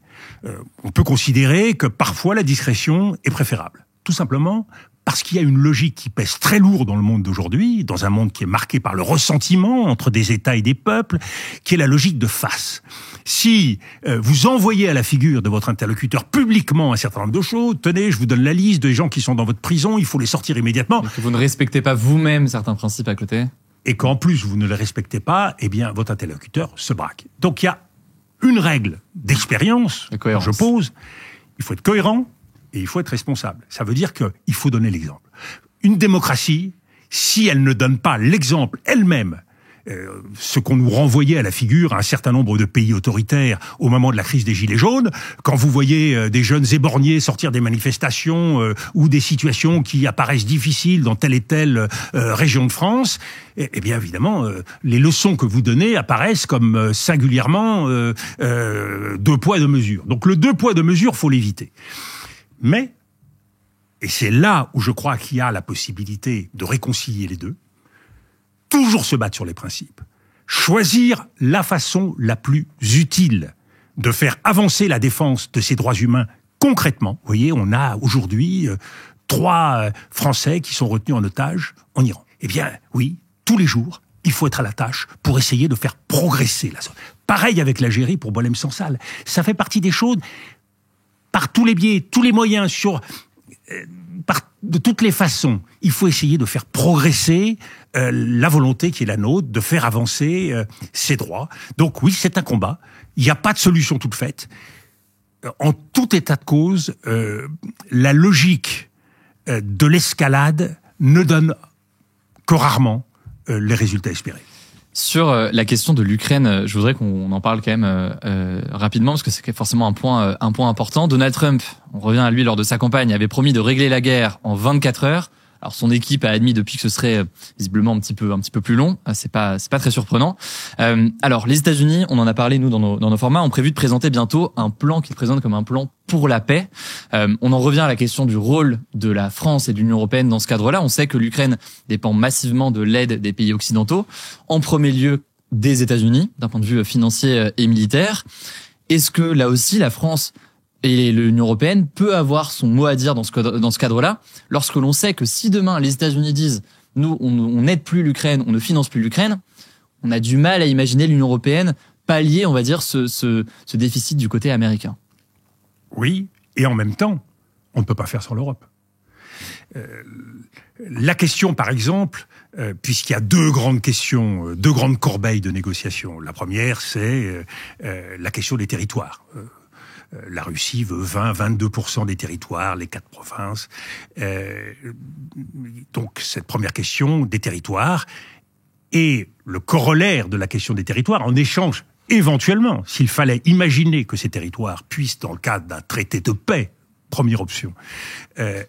On peut considérer que parfois la discrétion est préférable. Tout simplement parce qu'il y a une logique qui pèse très lourd dans le monde d'aujourd'hui, dans un monde qui est marqué par le ressentiment entre des États et des peuples, qui est la logique de face. Si vous envoyez à la figure de votre interlocuteur publiquement un certain nombre de choses, tenez, je vous donne la liste des gens qui sont dans votre prison, il faut les sortir immédiatement. Donc vous ne respectez pas vous-même certains principes à côté. Et qu'en plus vous ne les respectez pas, eh bien votre interlocuteur se braque. Donc il y a une règle d'expérience que je pose, il faut être cohérent et il faut être responsable. Ça veut dire qu'il faut donner l'exemple. Une démocratie, si elle ne donne pas l'exemple elle-même, ce qu'on nous renvoyait à la figure un certain nombre de pays autoritaires au moment de la crise des Gilets jaunes, quand vous voyez des jeunes éborgnés sortir des manifestations ou des situations qui apparaissent difficiles dans telle et telle région de France, eh bien évidemment, les leçons que vous donnez apparaissent comme singulièrement deux poids, deux mesures. Donc le deux poids, deux mesures, faut l'éviter. Mais, et c'est là où je crois qu'il y a la possibilité de réconcilier les deux, toujours se battre sur les principes. Choisir la façon la plus utile de faire avancer la défense de ces droits humains concrètement. Vous voyez, on a aujourd'hui 3 Français qui sont retenus en otage en Iran. Eh bien, oui, tous les jours, il faut être à la tâche pour essayer de faire progresser la zone. Pareil avec l'Algérie pour Boualem Sansal. Ça fait partie des choses, par tous les biais, tous les moyens, de toutes les façons, il faut essayer de faire progresser la volonté qui est la nôtre, de faire avancer ces droits. Donc oui, c'est un combat. Il n'y a pas de solution toute faite. En tout état de cause, la logique de l'escalade ne donne que rarement les résultats espérés. Sur la question de l'Ukraine, je voudrais qu'on en parle quand même rapidement parce que c'est forcément un point important. Donald Trump, on revient à lui lors de sa campagne, avait promis de régler la guerre en 24 heures. Alors son équipe a admis depuis que ce serait visiblement un petit peu plus long. C'est pas très surprenant. Alors les États-Unis, on en a parlé nous dans nos formats, ont prévu de présenter bientôt un plan qu'ils présentent comme un plan pour la paix. On en revient à la question du rôle de la France et de l'Union européenne dans ce cadre-là. On sait que l'Ukraine dépend massivement de l'aide des pays occidentaux, en premier lieu des États-Unis, d'un point de vue financier et militaire. Est-ce que là aussi la France et l'Union européenne peut avoir son mot à dire dans ce cadre-là, lorsque l'on sait que si demain les États-Unis disent nous on n'aide plus l'Ukraine, on ne finance plus l'Ukraine, on a du mal à imaginer l'Union européenne pallier, on va dire, ce déficit du côté américain. Oui, et en même temps, on ne peut pas faire sans l'Europe. La question, par exemple, puisqu'il y a 2 grandes questions, 2 grandes corbeilles de négociation. La première, c'est la question des territoires. La Russie veut 20-22% des territoires, les 4 provinces. Donc cette première question des territoires et le corollaire de la question des territoires, en échange, éventuellement, s'il fallait imaginer que ces territoires puissent, dans le cadre d'un traité de paix, première option,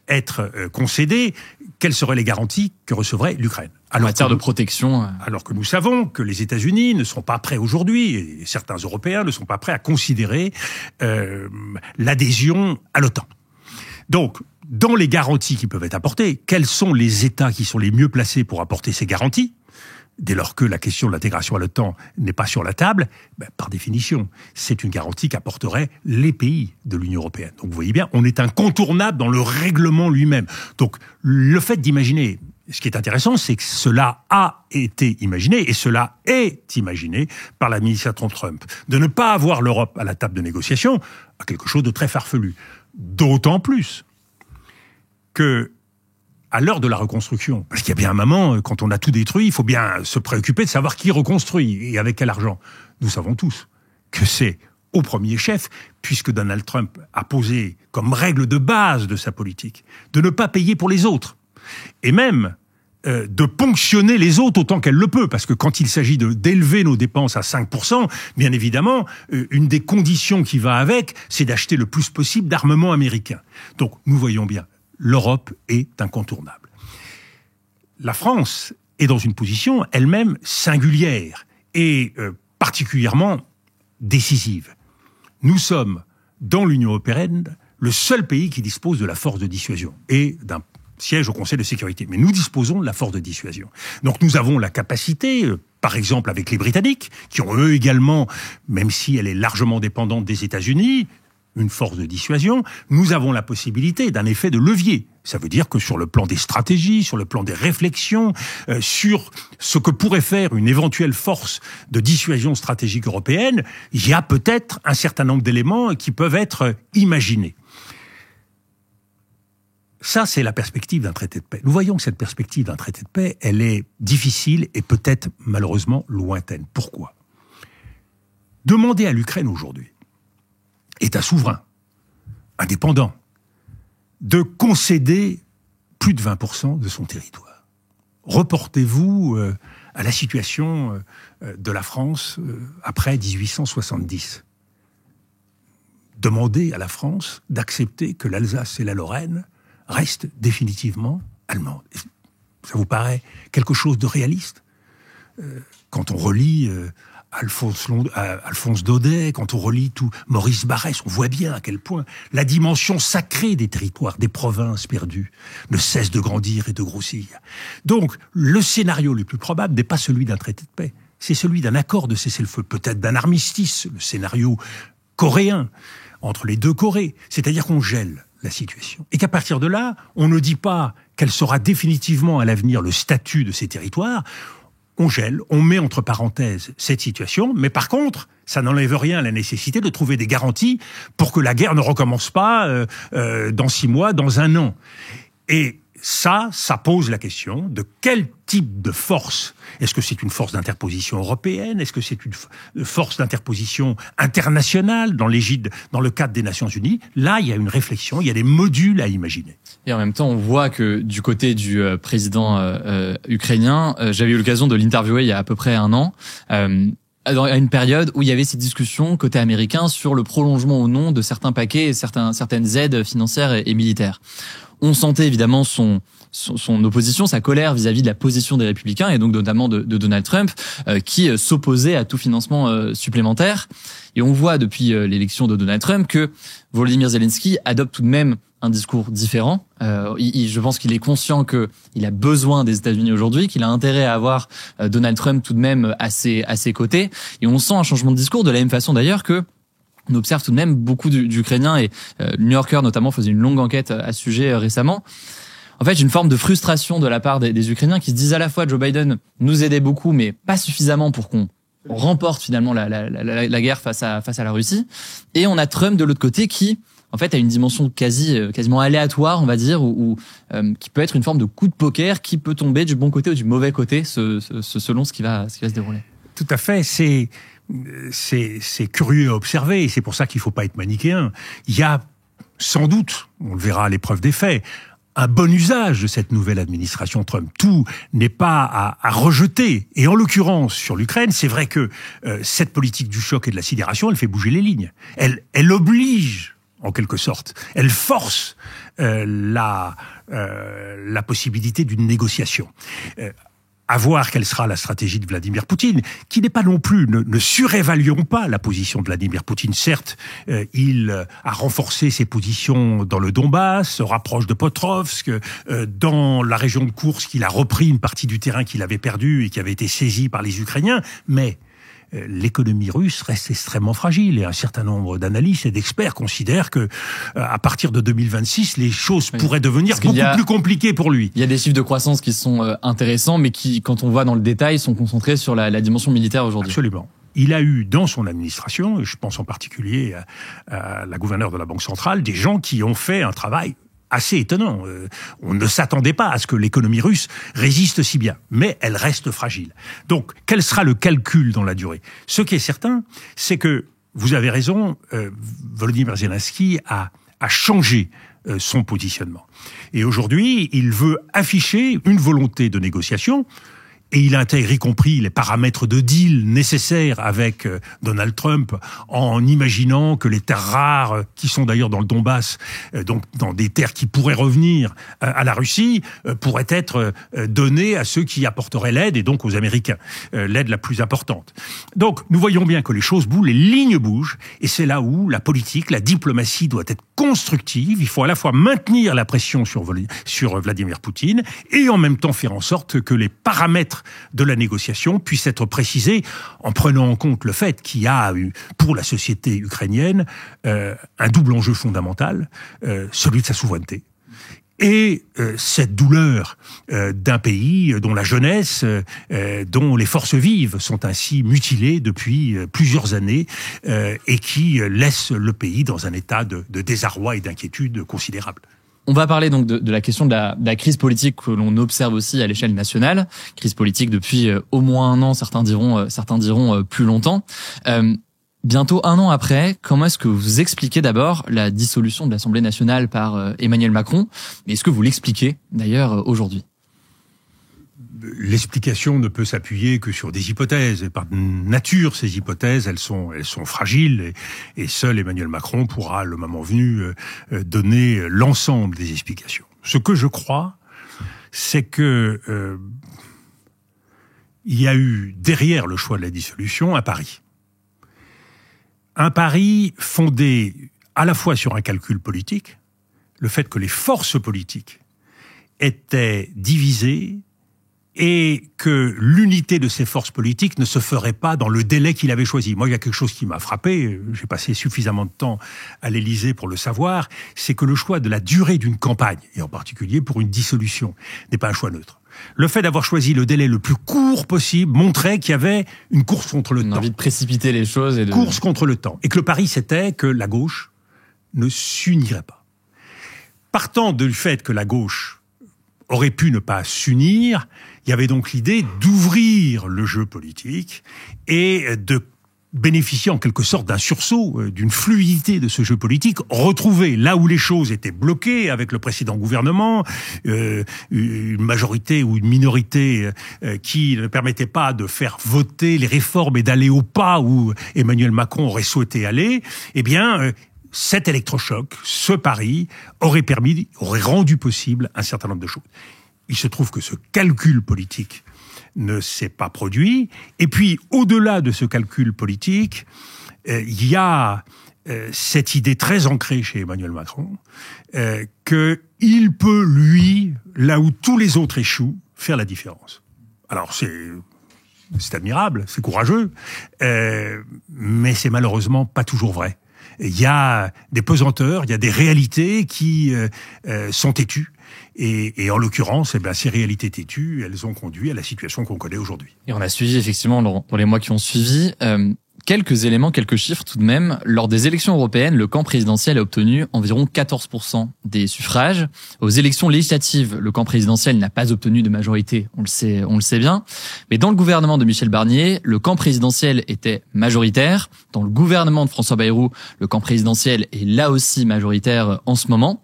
être concédés, quelles seraient les garanties que recevrait l'Ukraine ? En matière de protection. Alors que nous savons que les États-Unis ne sont pas prêts aujourd'hui, et certains Européens ne sont pas prêts à considérer l'adhésion à l'OTAN. Donc, dans les garanties qui peuvent être apportées, quels sont les États qui sont les mieux placés pour apporter ces garanties ? dès lors que la question de l'intégration à l'OTAN n'est pas sur la table, par définition, c'est une garantie qu'apporteraient les pays de l'Union européenne. Donc vous voyez bien, on est incontournable dans le règlement lui-même. Donc le fait d'imaginer, ce qui est intéressant, c'est que cela a été imaginé, et cela est imaginé par l'administration Trump, de ne pas avoir l'Europe à la table de négociation, à quelque chose de très farfelu. D'autant plus que à l'heure de la reconstruction, parce qu'il y a bien un moment, quand on a tout détruit, il faut bien se préoccuper de savoir qui reconstruit et avec quel argent. Nous savons tous que c'est au premier chef, puisque Donald Trump a posé comme règle de base de sa politique de ne pas payer pour les autres, et même de ponctionner les autres autant qu'elle le peut, parce que quand il s'agit d'élever nos dépenses à 5%, bien évidemment, une des conditions qui va avec, c'est d'acheter le plus possible d'armement américain. Donc nous voyons bien, l'Europe est incontournable. La France est dans une position elle-même singulière et particulièrement décisive. Nous sommes, dans l'Union européenne, le seul pays qui dispose de la force de dissuasion et d'un siège au Conseil de sécurité. Mais nous disposons de la force de dissuasion. Donc nous avons la capacité, par exemple avec les Britanniques, qui ont eux également, même si elle est largement dépendante des États-Unis, une force de dissuasion, nous avons la possibilité d'un effet de levier. Ça veut dire que sur le plan des stratégies, sur le plan des réflexions, sur ce que pourrait faire une éventuelle force de dissuasion stratégique européenne, il y a peut-être un certain nombre d'éléments qui peuvent être imaginés. Ça, c'est la perspective d'un traité de paix. Nous voyons que cette perspective d'un traité de paix, elle est difficile et peut-être malheureusement lointaine. Pourquoi ? Demander à l'Ukraine aujourd'hui, État souverain, indépendant, de concéder plus de 20% de son territoire. Reportez-vous à la situation de la France après 1870. Demandez à la France d'accepter que l'Alsace et la Lorraine restent définitivement allemandes. Ça vous paraît quelque chose de réaliste ? Quand on relit Alphonse Daudet, quand on relit tout Maurice Barrès, on voit bien à quel point la dimension sacrée des territoires, des provinces perdues, ne cesse de grandir et de grossir. Donc, le scénario le plus probable n'est pas celui d'un traité de paix, c'est celui d'un accord de cessez-le-feu, peut-être d'un armistice, le scénario coréen, entre les deux Corées, c'est-à-dire qu'on gèle la situation. Et qu'à partir de là, on ne dit pas quel sera définitivement à l'avenir le statut de ces territoires, on gèle, on met entre parenthèses cette situation, mais par contre, ça n'enlève rien à la nécessité de trouver des garanties pour que la guerre ne recommence pas dans 6 mois, dans 1 an. Et ça pose la question de quel type de force. Est-ce que c'est une force d'interposition européenne ? Est-ce que c'est une force d'interposition internationale dans le cadre des Nations Unies ? Là, il y a une réflexion, il y a des modules à imaginer. Et en même temps, on voit que du côté du président ukrainien, j'avais eu l'occasion de l'interviewer il y a à peu près 1 an, à une période où il y avait ces discussions côté américain sur le prolongement ou non de certains paquets et certaines aides financières et militaires. On sentait évidemment son opposition, sa colère vis-à-vis de la position des Républicains et donc notamment de Donald Trump qui s'opposait à tout financement supplémentaire. Et on voit depuis l'élection de Donald Trump que Volodymyr Zelensky adopte tout de même un discours différent. Je pense qu'il est conscient qu'il a besoin des États-Unis aujourd'hui, qu'il a intérêt à avoir Donald Trump tout de même à ses côtés. Et on sent un changement de discours de la même façon d'ailleurs que on observe tout de même beaucoup d'Ukrainiens et le New Yorker notamment faisait une longue enquête à ce sujet récemment. En fait, une forme de frustration de la part des Ukrainiens qui se disent à la fois Joe Biden nous aidait beaucoup mais pas suffisamment pour qu'on remporte finalement la guerre face à la Russie, et on a Trump de l'autre côté qui en fait a une dimension quasiment aléatoire, on va dire, ou qui peut être une forme de coup de poker qui peut tomber du bon côté ou du mauvais côté selon ce qui va se dérouler. Tout à fait, c'est curieux à observer, et c'est pour ça qu'il ne faut pas être manichéen. Il y a sans doute, on le verra à l'épreuve des faits, un bon usage de cette nouvelle administration Trump. Tout n'est pas à rejeter. Et en l'occurrence, sur l'Ukraine, c'est vrai que cette politique du choc et de la sidération, elle fait bouger les lignes. Elle oblige, en quelque sorte, elle force la possibilité d'une négociation. à voir quelle sera la stratégie de Vladimir Poutine, qui n'est pas non plus, ne surévaluons pas la position de Vladimir Poutine. Certes, il a renforcé ses positions dans le Donbass, se rapproche de Potrovsk, dans la région de Koursk, il a repris une partie du terrain qu'il avait perdu et qui avait été saisi par les Ukrainiens, mais l'économie russe reste extrêmement fragile et un certain nombre d'analystes et d'experts considèrent que à partir de 2026, les choses pourraient devenir beaucoup plus compliquées pour lui. Il y a des chiffres de croissance qui sont intéressants, mais qui, quand on voit dans le détail, sont concentrés sur la dimension militaire aujourd'hui. Absolument. Il a eu dans son administration, je pense en particulier à la gouverneure de la Banque centrale, des gens qui ont fait un travail assez étonnant. On ne s'attendait pas à ce que l'économie russe résiste si bien, mais elle reste fragile. Donc, quel sera le calcul dans la durée ? Ce qui est certain, c'est que, vous avez raison, Volodymyr Zelensky a changé son positionnement. Et aujourd'hui, il veut afficher une volonté de négociation, et il intègre y compris les paramètres de deal nécessaires avec Donald Trump, en imaginant que les terres rares, qui sont d'ailleurs dans le Donbass, donc dans des terres qui pourraient revenir à la Russie, pourraient être données à ceux qui apporteraient l'aide, et donc aux Américains, l'aide la plus importante. Donc nous voyons bien que les choses bougent, les lignes bougent, et c'est là où la politique, la diplomatie doit être constructive. Il faut à la fois maintenir la pression sur Vladimir Poutine, et en même temps faire en sorte que les paramètres de la négociation puisse être précisé en prenant en compte le fait qu'il y a eu, pour la société ukrainienne, un double enjeu fondamental, celui de sa souveraineté. Et cette douleur d'un pays dont la jeunesse, dont les forces vives sont ainsi mutilées depuis plusieurs années et qui laisse le pays dans un état de désarroi et d'inquiétude considérable. On va parler donc de la question de la crise politique que l'on observe aussi à l'échelle nationale. Crise politique depuis au moins un an, certains diront plus longtemps. Bientôt un an après, comment est-ce que vous expliquez d'abord la dissolution de l'Assemblée nationale par Emmanuel Macron ? Mais est-ce que vous l'expliquez d'ailleurs aujourd'hui ? L'explication ne peut s'appuyer que sur des hypothèses. Et par nature, ces hypothèses, elles sont fragiles. Et seul Emmanuel Macron pourra, le moment venu, donner l'ensemble des explications. Ce que je crois, c'est que il y a eu, derrière le choix de la dissolution, un pari. Un pari fondé à la fois sur un calcul politique, le fait que les forces politiques étaient divisées, et que l'unité de ces forces politiques ne se ferait pas dans le délai qu'il avait choisi. Moi, il y a quelque chose qui m'a frappé, j'ai passé suffisamment de temps à l'Élysée pour le savoir, c'est que le choix de la durée d'une campagne, et en particulier pour une dissolution, n'est pas un choix neutre. Le fait d'avoir choisi le délai le plus court possible montrait qu'il y avait une course contre le temps. On a envie de précipiter les choses. Et course contre le temps. Et que le pari, c'était que la gauche ne s'unirait pas. Partant du fait que la gauche aurait pu ne pas s'unir, il y avait donc l'idée d'ouvrir le jeu politique et de bénéficier en quelque sorte d'un sursaut, d'une fluidité de ce jeu politique, retrouver là où les choses étaient bloquées avec le précédent gouvernement, une majorité ou une minorité qui ne permettait pas de faire voter les réformes et d'aller au pas où Emmanuel Macron aurait souhaité aller, eh bien, cet électrochoc, ce pari, aurait rendu possible un certain nombre de choses. Il se trouve que ce calcul politique ne s'est pas produit. Et puis, au-delà de ce calcul politique, il y a cette idée très ancrée chez Emmanuel Macron qu'il peut, lui, là où tous les autres échouent, faire la différence. Alors, c'est admirable, c'est courageux, mais c'est malheureusement pas toujours vrai. Il y a des pesanteurs, il y a des réalités qui sont têtues. Et en l'occurrence, ces réalités têtues, elles ont conduit à la situation qu'on connaît aujourd'hui. Et on a suivi effectivement dans les mois qui ont suivi quelques éléments, quelques chiffres tout de même. Lors des élections européennes, le camp présidentiel a obtenu environ 14% des suffrages. Aux élections législatives, le camp présidentiel n'a pas obtenu de majorité, on le sait bien. Mais dans le gouvernement de Michel Barnier, le camp présidentiel était majoritaire. Dans le gouvernement de François Bayrou, le camp présidentiel est là aussi majoritaire en ce moment.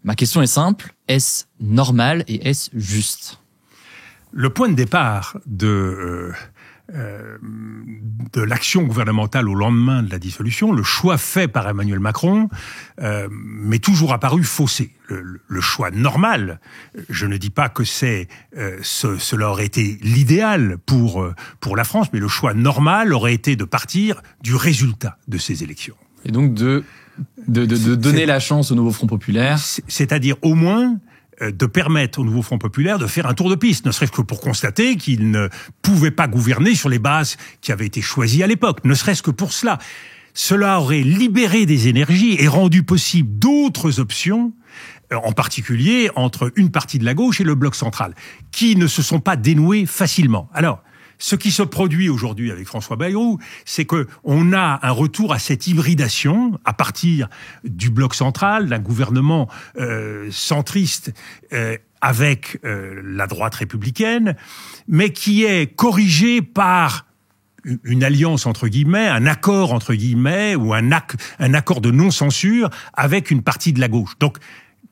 Ma question est simple, est-ce normal et est-ce juste ? le point de départ de l'action gouvernementale au lendemain de la dissolution, le choix fait par Emmanuel Macron, m'est toujours apparu faussé. Le choix normal, je ne dis pas que cela aurait été l'idéal pour la France, mais le choix normal aurait été de partir du résultat de ces élections. Et donc de donner la chance au nouveau Front populaire. C'est-à-dire au moins de permettre au nouveau Front populaire de faire un tour de piste, ne serait-ce que pour constater qu'il ne pouvait pas gouverner sur les bases qui avaient été choisies à l'époque, ne serait-ce que pour cela. Cela aurait libéré des énergies et rendu possible d'autres options, en particulier entre une partie de la gauche et le bloc central, qui ne se sont pas dénouées facilement. Alors, ce qui se produit aujourd'hui avec François Bayrou, c'est que on a un retour à cette hybridation à partir du bloc central, d'un gouvernement centriste avec la droite républicaine, mais qui est corrigé par une alliance entre guillemets, un accord entre guillemets, ou un accord de non-censure avec une partie de la gauche. Donc,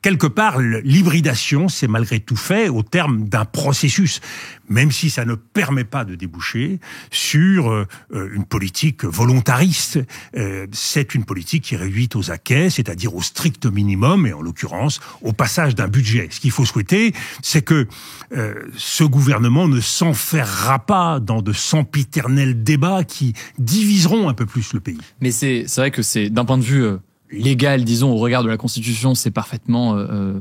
quelque part, l'hybridation, c'est malgré tout fait au terme d'un processus, même si ça ne permet pas de déboucher sur une politique volontariste. C'est une politique qui est réduite aux acquêts, c'est-à-dire au strict minimum, et en l'occurrence, au passage d'un budget. Ce qu'il faut souhaiter, c'est que ce gouvernement ne s'enferrera pas dans de sempiternels débats qui diviseront un peu plus le pays. Mais c'est vrai que c'est, d'un point de vue légal, disons, au regard de la Constitution, c'est parfaitement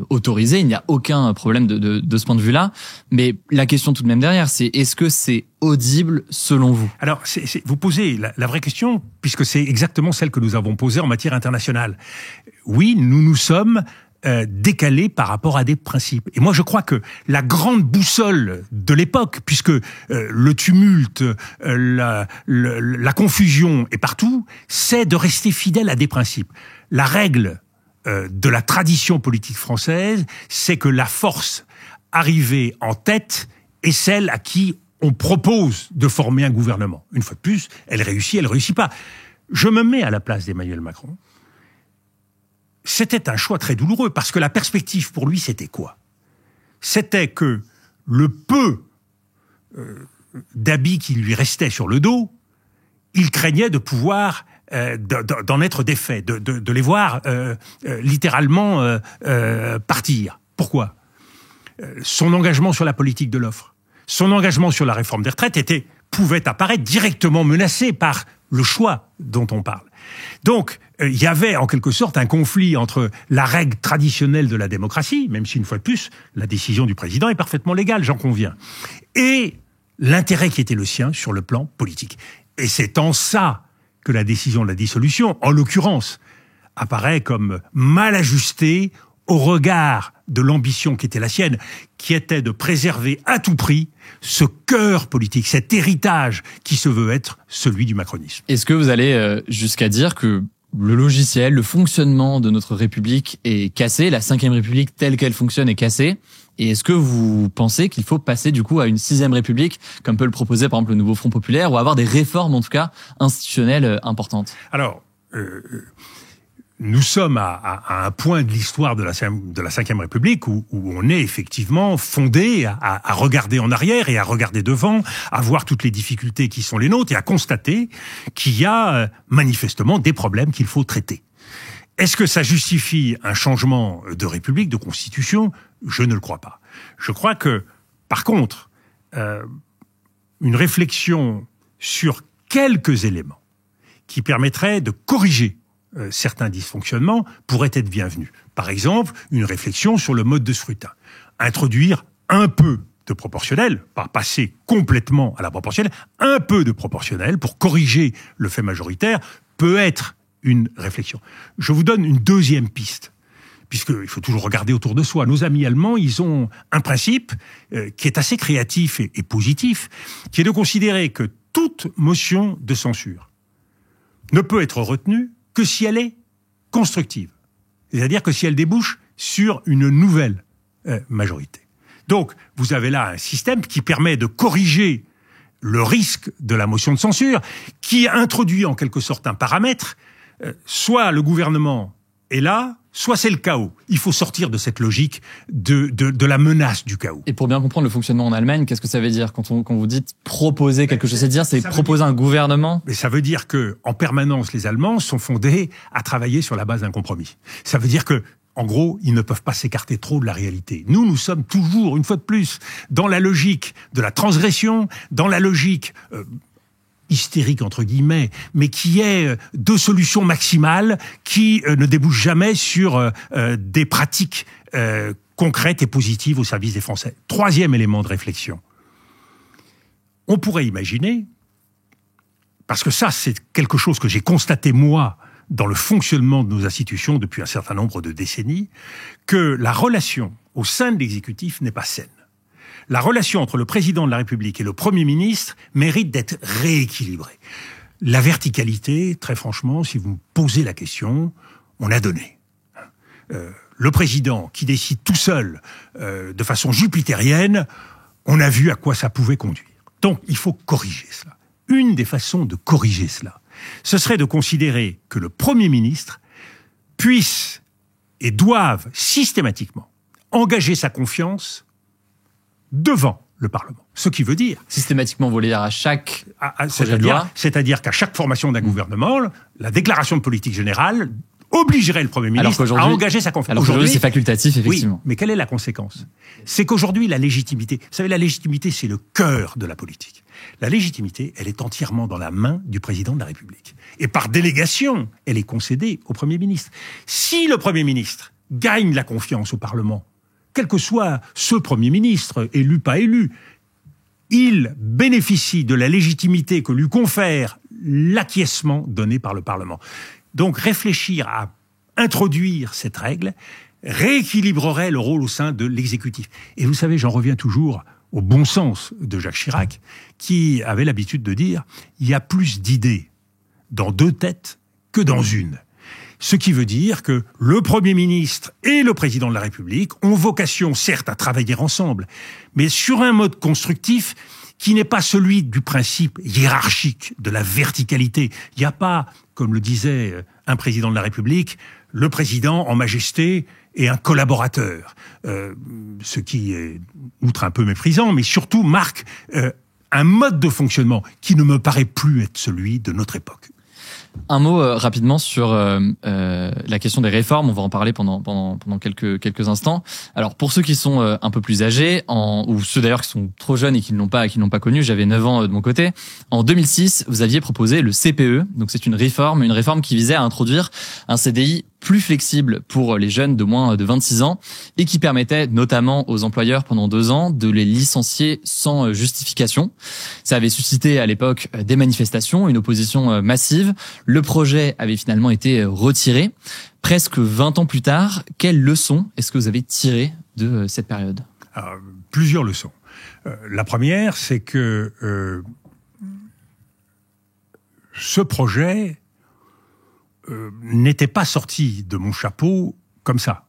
autorisé. Il n'y a aucun problème de ce point de vue-là. Mais la question tout de même derrière, c'est est-ce que c'est audible selon vous ? Alors, vous posez la vraie question, puisque c'est exactement celle que nous avons posée en matière internationale. Oui, nous sommes décalés par rapport à des principes. Et moi, je crois que la grande boussole de l'époque, puisque le tumulte, la confusion est partout, c'est de rester fidèle à des principes. La règle de la tradition politique française, c'est que la force arrivée en tête est celle à qui on propose de former un gouvernement. Une fois de plus, elle réussit pas. Je me mets à la place d'Emmanuel Macron. C'était un choix très douloureux, parce que la perspective pour lui, c'était quoi ? C'était que le peu d'habits qui lui restaient sur le dos, il craignait de pouvoir d'en être défait, de les voir littéralement partir. Pourquoi ? Son engagement sur la politique de l'offre, son engagement sur la réforme des retraites pouvait apparaître directement menacé par le choix dont on parle. Donc, il y avait en quelque sorte un conflit entre la règle traditionnelle de la démocratie, même si une fois de plus, la décision du président est parfaitement légale, j'en conviens, et l'intérêt qui était le sien sur le plan politique. Et c'est en ça que la décision de la dissolution, en l'occurrence, apparaît comme mal ajustée au regard de l'ambition qui était la sienne, qui était de préserver à tout prix ce cœur politique, cet héritage qui se veut être celui du macronisme. Est-ce que vous allez jusqu'à dire que le logiciel, le fonctionnement de notre République est cassé, la Ve République telle qu'elle fonctionne est cassée ? Et est-ce que vous pensez qu'il faut passer du coup à une 6e République, comme peut le proposer par exemple le nouveau Front populaire, ou avoir des réformes en tout cas institutionnelles importantes ? Alors, nous sommes à un point de l'histoire de la Ve République où on est effectivement fondé à regarder en arrière et à regarder devant, à voir toutes les difficultés qui sont les nôtres et à constater qu'il y a manifestement des problèmes qu'il faut traiter. Est-ce que ça justifie un changement de République, de Constitution ? Je ne le crois pas. Je crois que, par contre, une réflexion sur quelques éléments qui permettraient de corriger certains dysfonctionnements pourraient être bienvenus. Par exemple, une réflexion sur le mode de scrutin. Introduire un peu de proportionnel, pas passer complètement à la proportionnelle, un peu de proportionnel pour corriger le fait majoritaire peut être une réflexion. Je vous donne une deuxième piste, puisqu'il faut toujours regarder autour de soi. Nos amis allemands, ils ont un principe qui est assez créatif et positif, qui est de considérer que toute motion de censure ne peut être retenue que si elle est constructive. C'est-à-dire que si elle débouche sur une nouvelle majorité. Donc, vous avez là un système qui permet de corriger le risque de la motion de censure, qui introduit en quelque sorte un paramètre. Soit le gouvernement Et là, soit c'est le chaos. Il faut sortir de cette logique de la menace du chaos. Et pour bien comprendre le fonctionnement en Allemagne, qu'est-ce que ça veut dire quand vous dites proposer quelque chose? C'est proposer un gouvernement? Mais ça veut dire que, en permanence, les Allemands sont fondés à travailler sur la base d'un compromis. Ça veut dire que, en gros, ils ne peuvent pas s'écarter trop de la réalité. Nous sommes toujours, une fois de plus, dans la logique de la transgression, dans la logique hystérique entre guillemets, mais qui est de solutions maximales qui ne débouchent jamais sur des pratiques concrètes et positives au service des Français. Troisième élément de réflexion. On pourrait imaginer, parce que ça c'est quelque chose que j'ai constaté moi dans le fonctionnement de nos institutions depuis un certain nombre de décennies, que la relation au sein de l'exécutif n'est pas saine. La relation entre le président de la République et le Premier ministre mérite d'être rééquilibrée. La verticalité, très franchement, si vous me posez la question, on a donné. Le président qui décide tout seul, de façon jupitérienne, on a vu à quoi ça pouvait conduire. Donc, il faut corriger cela. Une des façons de corriger cela, ce serait de considérer que le Premier ministre puisse et doive systématiquement engager sa confiance devant le Parlement. Ce qui veut dire... Systématiquement, vous voulez dire à chaque projet de loi? C'est-à-dire qu'à chaque formation d'un gouvernement, la déclaration de politique générale obligerait le Premier ministre à engager sa confiance. Alors qu'aujourd'hui, c'est facultatif, effectivement. Oui, mais quelle est la conséquence? C'est qu'aujourd'hui, la légitimité... Vous savez, la légitimité, c'est le cœur de la politique. La légitimité, elle est entièrement dans la main du président de la République. Et par délégation, elle est concédée au Premier ministre. Si le Premier ministre gagne la confiance au Parlement, quel que soit ce Premier ministre, élu, pas élu, il bénéficie de la légitimité que lui confère l'acquiescement donné par le Parlement. Donc réfléchir à introduire cette règle rééquilibrerait le rôle au sein de l'exécutif. Et vous savez, j'en reviens toujours au bon sens de Jacques Chirac, qui avait l'habitude de dire « il y a plus d'idées dans deux têtes que dans une ». Ce qui veut dire que le Premier ministre et le Président de la République ont vocation, certes, à travailler ensemble, mais sur un mode constructif qui n'est pas celui du principe hiérarchique, de la verticalité. Il n'y a pas, comme le disait un Président de la République, le Président en majesté et un collaborateur. Ce qui est, outre un peu méprisant, mais surtout marque un mode de fonctionnement qui ne me paraît plus être celui de notre époque. Un mot rapidement sur la question des réformes. On va en parler pendant quelques instants. Alors pour ceux qui sont un peu plus âgés, ou ceux d'ailleurs qui sont trop jeunes et qui ne l'ont pas connu, j'avais 9 ans de mon côté. En 2006, vous aviez proposé le CPE. Donc c'est une réforme qui visait à introduire un CDI plus flexible pour les jeunes de moins de 26 ans et qui permettait notamment aux employeurs pendant 2 ans de les licencier sans justification. Ça avait suscité à l'époque des manifestations, une opposition massive. Le projet avait finalement été retiré. Presque 20 ans plus tard, quelles leçons est-ce que vous avez tirées de cette période? Alors, plusieurs leçons. La première, c'est que ce projet n'était pas sorti de mon chapeau comme ça.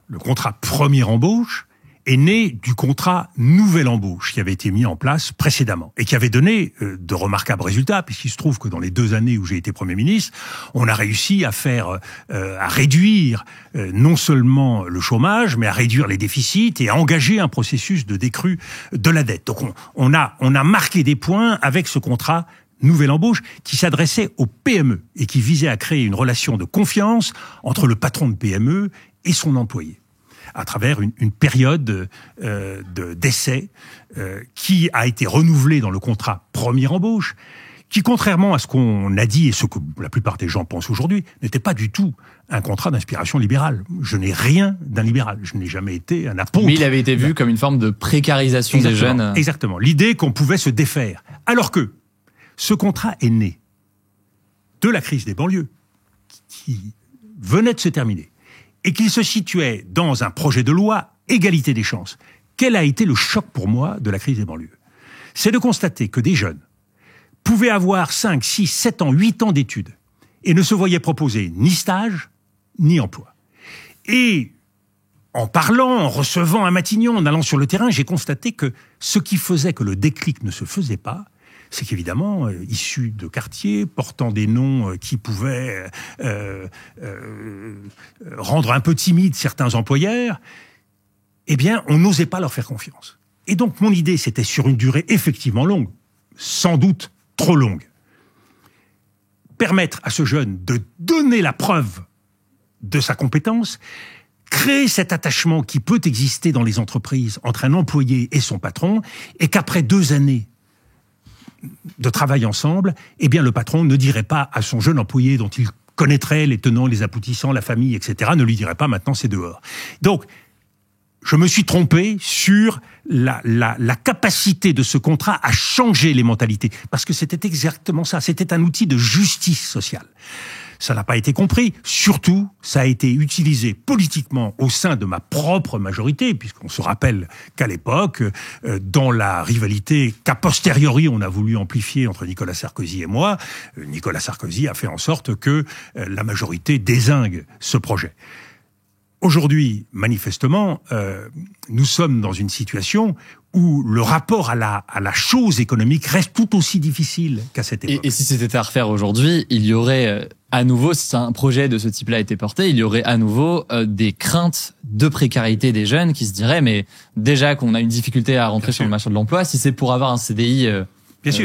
Le contrat première embauche est né du contrat nouvelle embauche qui avait été mis en place précédemment et qui avait donné de remarquables résultats, puisqu'il se trouve que dans les 2 années où j'ai été Premier ministre, on a réussi à réduire non seulement le chômage, mais à réduire les déficits et à engager un processus de décrue de la dette. Donc on a marqué des points avec ce contrat nouvelle embauche qui s'adressait aux PME et qui visait à créer une relation de confiance entre le patron de PME et son employé à travers une période d'essai qui a été renouvelée dans le contrat première embauche, qui, contrairement à ce qu'on a dit et ce que la plupart des gens pensent aujourd'hui, n'était pas du tout un contrat d'inspiration libérale. Je n'ai rien d'un libéral. Je n'ai jamais été un apôtre. Mais il avait été vu comme une forme de précarisation des jeunes. Exactement. L'idée qu'on pouvait se défaire. Alors que ce contrat est né de la crise des banlieues qui venait de se terminer et qu'il se situait dans un projet de loi égalité des chances. Quel a été le choc pour moi de la crise des banlieues? C'est de constater que des jeunes pouvaient avoir 5, 6, 7 ans, 8 ans d'études et ne se voyaient proposer ni stage, ni emploi. Et en parlant, en recevant à Matignon, en allant sur le terrain, j'ai constaté que ce qui faisait que le déclic ne se faisait pas, c'est qu'évidemment, issus de quartiers, portant des noms qui pouvaient rendre un peu timides certains employeurs, eh bien, on n'osait pas leur faire confiance. Et donc, mon idée, c'était sur une durée effectivement longue, sans doute trop longue, permettre à ce jeune de donner la preuve de sa compétence, créer cet attachement qui peut exister dans les entreprises entre un employé et son patron, et qu'après 2 années de travail ensemble, eh bien le patron ne dirait pas à son jeune employé dont il connaîtrait les tenants, les aboutissants, la famille, etc., ne lui dirait pas maintenant c'est dehors. Donc, je me suis trompé sur la capacité de ce contrat à changer les mentalités, parce que c'était exactement ça, c'était un outil de justice sociale. Ça n'a pas été compris. Surtout, ça a été utilisé politiquement au sein de ma propre majorité, puisqu'on se rappelle qu'à l'époque, dans la rivalité qu'a posteriori on a voulu amplifier entre Nicolas Sarkozy et moi, Nicolas Sarkozy a fait en sorte que la majorité dézingue ce projet. Aujourd'hui, manifestement, nous sommes dans une situation où le rapport à la chose économique reste tout aussi difficile qu'à cette époque. Et si c'était à refaire aujourd'hui, il y aurait à nouveau, si un projet de ce type-là était porté, il y aurait à nouveau des craintes de précarité des jeunes qui se diraient, mais déjà qu'on a une difficulté à rentrer sur le marché de l'emploi, si c'est pour avoir un CDI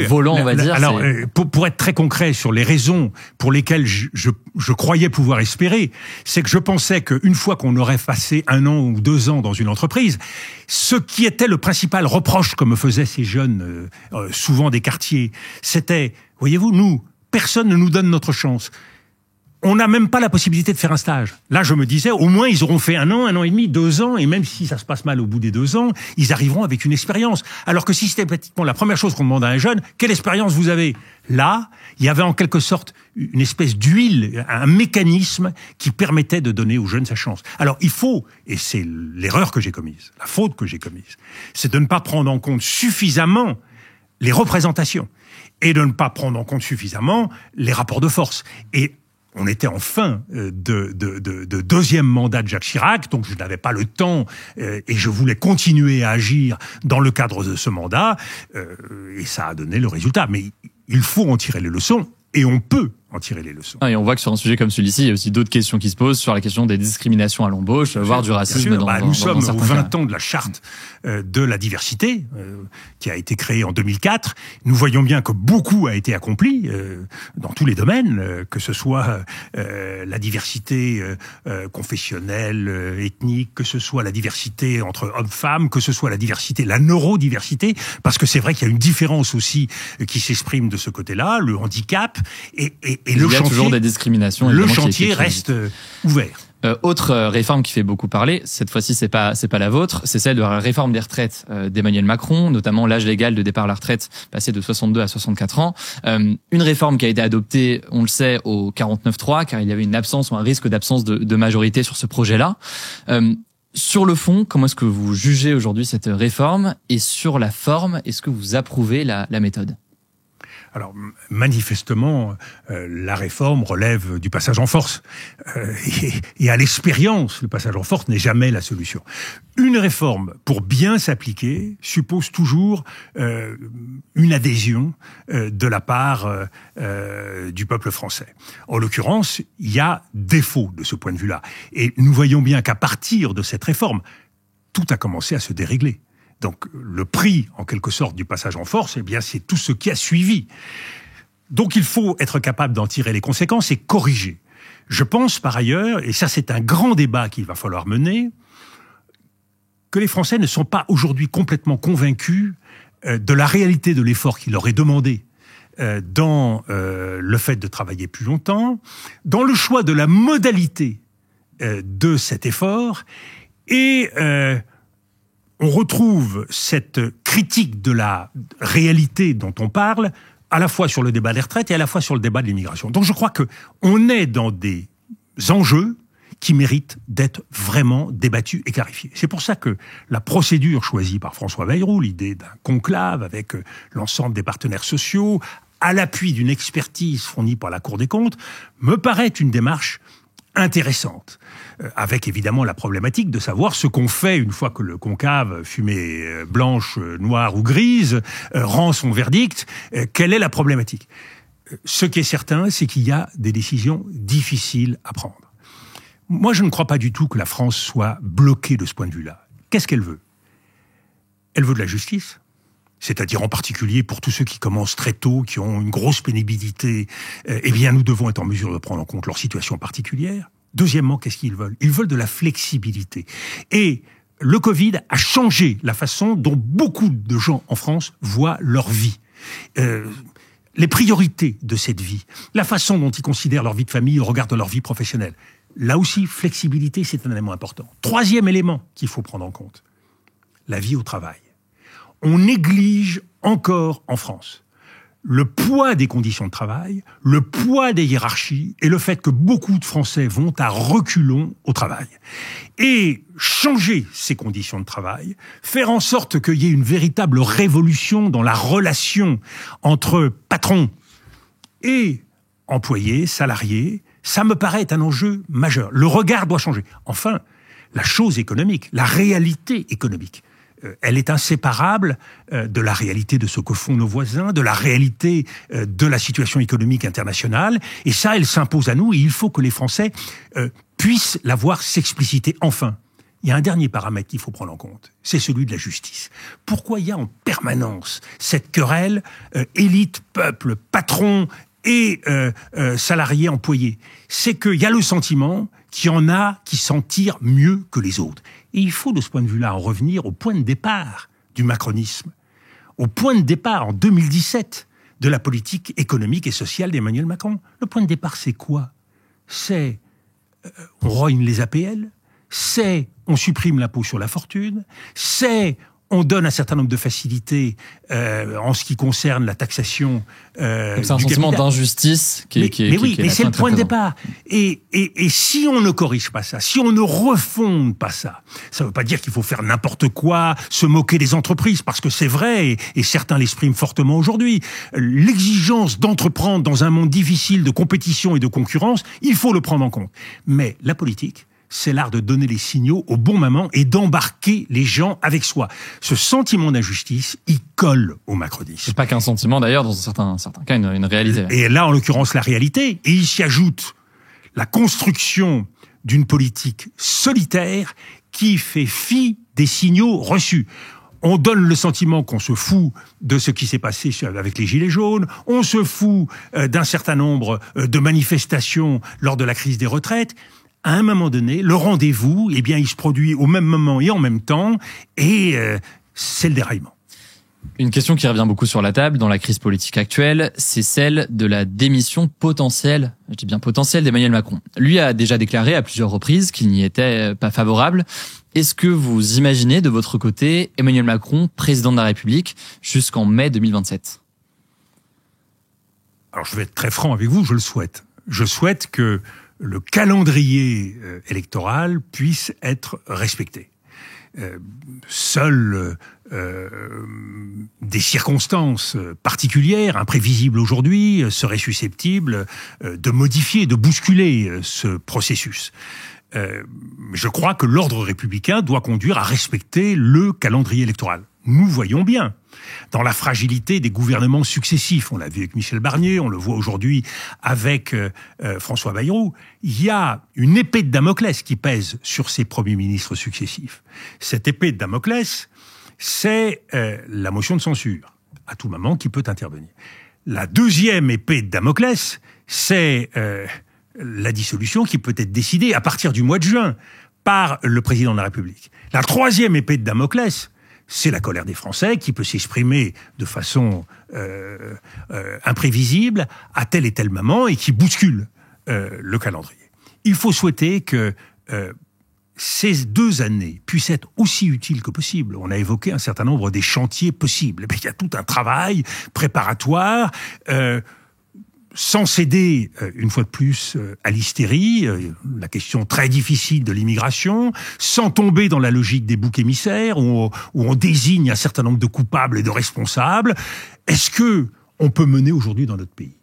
volant, on va dire. Alors, pour être très concret sur les raisons pour lesquelles je croyais pouvoir espérer, c'est que je pensais qu'une fois qu'on aurait passé 1 an ou 2 ans dans une entreprise, ce qui était le principal reproche que me faisaient ces jeunes, souvent des quartiers, c'était, voyez-vous, nous, personne ne nous donne notre chance. On n'a même pas la possibilité de faire un stage. Là, je me disais, au moins, ils auront fait 1 an et demi, 2 ans, et même si ça se passe mal au bout des 2 ans, ils arriveront avec une expérience. Alors que systématiquement, la première chose qu'on demande à un jeune, quelle expérience vous avez? Là, il y avait en quelque sorte une espèce d'huile, un mécanisme qui permettait de donner aux jeunes sa chance. Alors, il faut, et c'est l'erreur que j'ai commise, la faute que j'ai commise, c'est de ne pas prendre en compte suffisamment les représentations, et de ne pas prendre en compte suffisamment les rapports de force. Et on était en fin de 2e mandat de Jacques Chirac, donc je n'avais pas le temps et je voulais continuer à agir dans le cadre de ce mandat, et ça a donné le résultat. Mais il faut en tirer les leçons, et on peut en tirer les leçons. Et on voit que sur un sujet comme celui-ci, il y a aussi d'autres questions qui se posent sur la question des discriminations à l'embauche, voire du racisme nous sommes aux 20 ans de la charte de la diversité, qui a été créée en 2004. Nous voyons bien que beaucoup a été accompli dans tous les domaines, que ce soit la diversité confessionnelle, ethnique, que ce soit la diversité entre hommes-femmes, que ce soit la diversité, la neurodiversité, parce que c'est vrai qu'il y a une différence aussi qui s'exprime de ce côté-là, le handicap, et le chantier, toujours des discriminations. Le chantier reste ouvert. Autre réforme qui fait beaucoup parler, cette fois-ci c'est pas la vôtre, c'est celle de la réforme des retraites d'Emmanuel Macron, notamment l'âge légal de départ à la retraite passé de 62 à 64 ans. Une réforme qui a été adoptée, on le sait, au 49.3, car il y avait une absence ou un risque d'absence de majorité sur ce projet-là. Sur le fond, comment est-ce que vous jugez aujourd'hui cette réforme, et sur la forme, est-ce que vous approuvez la méthode ? Alors, manifestement, la réforme relève du passage en force. Et à l'expérience, le passage en force n'est jamais la solution. Une réforme, pour bien s'appliquer, suppose toujours une adhésion de la part du peuple français. En l'occurrence, il y a défaut de ce point de vue-là. Et nous voyons bien qu'à partir de cette réforme, tout a commencé à se dérégler. Donc, le prix, en quelque sorte, du passage en force, eh bien, c'est tout ce qui a suivi. Donc, il faut être capable d'en tirer les conséquences et corriger. Je pense, par ailleurs, et ça, c'est un grand débat qu'il va falloir mener, que les Français ne sont pas aujourd'hui complètement convaincus de la réalité de l'effort qui leur est demandé dans le fait de travailler plus longtemps, dans le choix de la modalité de cet effort, et on retrouve cette critique de la réalité dont on parle, à la fois sur le débat des retraites et à la fois sur le débat de l'immigration. Donc je crois que on est dans des enjeux qui méritent d'être vraiment débattus et clarifiés. C'est pour ça que la procédure choisie par François Bayrou, l'idée d'un conclave avec l'ensemble des partenaires sociaux, à l'appui d'une expertise fournie par la Cour des comptes, me paraît une démarche intéressante, avec évidemment la problématique de savoir ce qu'on fait une fois que le concave, fumée blanche, noire ou grise, rend son verdict. Quelle est la problématique ? Ce qui est certain, c'est qu'il y a des décisions difficiles à prendre. Moi, je ne crois pas du tout que la France soit bloquée de ce point de vue-là. Qu'est-ce qu'elle veut ? Elle veut de la justice, c'est-à-dire en particulier pour tous ceux qui commencent très tôt, qui ont une grosse pénibilité, eh bien nous devons être en mesure de prendre en compte leur situation particulière. Deuxièmement, qu'est-ce qu'ils veulent ? Ils veulent de la flexibilité. Et le Covid a changé la façon dont beaucoup de gens en France voient leur vie. Les priorités de cette vie, la façon dont ils considèrent leur vie de famille au regard de leur vie professionnelle. Là aussi, flexibilité, c'est un élément important. Troisième élément qu'il faut prendre en compte, la vie au travail. On néglige encore en France le poids des conditions de travail, le poids des hiérarchies et le fait que beaucoup de Français vont à reculons au travail. Et changer ces conditions de travail, faire en sorte qu'il y ait une véritable révolution dans la relation entre patron et employés, salariés, ça me paraît être un enjeu majeur. Le regard doit changer. Enfin, la chose économique, la réalité économique, elle est inséparable de la réalité de ce que font nos voisins, de la réalité de la situation économique internationale. Et ça, elle s'impose à nous et il faut que les Français puissent la voir s'expliciter. Enfin, il y a un dernier paramètre qu'il faut prendre en compte, c'est celui de la justice. Pourquoi il y a en permanence cette querelle élite, peuple, patron et salariés, employés? C'est qu'il y a le sentiment qu'il y en a qui s'en tirent mieux que les autres. Et il faut, de ce point de vue-là, en revenir au point de départ du macronisme, au point de départ, en 2017, de la politique économique et sociale d'Emmanuel Macron. Le point de départ, c'est quoi ? C'est on rogne les APL, c'est on supprime l'impôt sur la fortune, c'est on donne un certain nombre de facilités en ce qui concerne la taxation donc c'est un sentiment d'injustice qui mais c'est le point de départ. Et si on ne corrige pas ça, si on ne refonde pas ça, ça ne veut pas dire qu'il faut faire n'importe quoi, se moquer des entreprises, parce que c'est vrai, et certains l'expriment fortement aujourd'hui. L'exigence d'entreprendre dans un monde difficile de compétition et de concurrence, il faut le prendre en compte. Mais la politique, c'est l'art de donner les signaux au bon moment et d'embarquer les gens avec soi. Ce sentiment d'injustice, il colle au macronisme. C'est pas qu'un sentiment d'ailleurs, dans certains cas, une réalité. Et là, en l'occurrence, la réalité. Et il s'y ajoute la construction d'une politique solitaire qui fait fi des signaux reçus. On donne le sentiment qu'on se fout de ce qui s'est passé avec les Gilets jaunes, on se fout d'un certain nombre de manifestations lors de la crise des retraites. À un moment donné, le rendez-vous, eh bien, il se produit au même moment et en même temps, et c'est le déraillement. Une question qui revient beaucoup sur la table dans la crise politique actuelle, c'est celle de la démission potentielle, je dis bien potentielle, d'Emmanuel Macron. Lui a déjà déclaré à plusieurs reprises qu'il n'y était pas favorable. Est-ce que vous imaginez de votre côté Emmanuel Macron, président de la République, jusqu'en mai 2027 ? Alors je vais être très franc avec vous, je le souhaite. Je souhaite que le calendrier électoral puisse être respecté. Seules des circonstances particulières, imprévisibles aujourd'hui, seraient susceptibles de modifier, de bousculer ce processus. Je crois que l'ordre républicain doit conduire à respecter le calendrier électoral. Nous voyons bien, dans la fragilité des gouvernements successifs, on l'a vu avec Michel Barnier, on le voit aujourd'hui avec François Bayrou, il y a une épée de Damoclès qui pèse sur ces premiers ministres successifs. Cette épée de Damoclès, c'est la motion de censure, à tout moment qui peut intervenir. La deuxième épée de Damoclès, c'est la dissolution qui peut être décidée à partir du mois de juin par le président de la République. La troisième épée de Damoclès, c'est la colère des Français qui peut s'exprimer de façon imprévisible à tel et tel moment et qui bouscule le calendrier. Il faut souhaiter que ces 2 années puissent être aussi utiles que possible. On a évoqué un certain nombre des chantiers possibles. Il y a tout un travail préparatoire sans céder, une fois de plus, à l'hystérie, la question très difficile de l'immigration, sans tomber dans la logique des boucs émissaires, où on désigne un certain nombre de coupables et de responsables. Est-ce que on peut mener aujourd'hui dans notre pays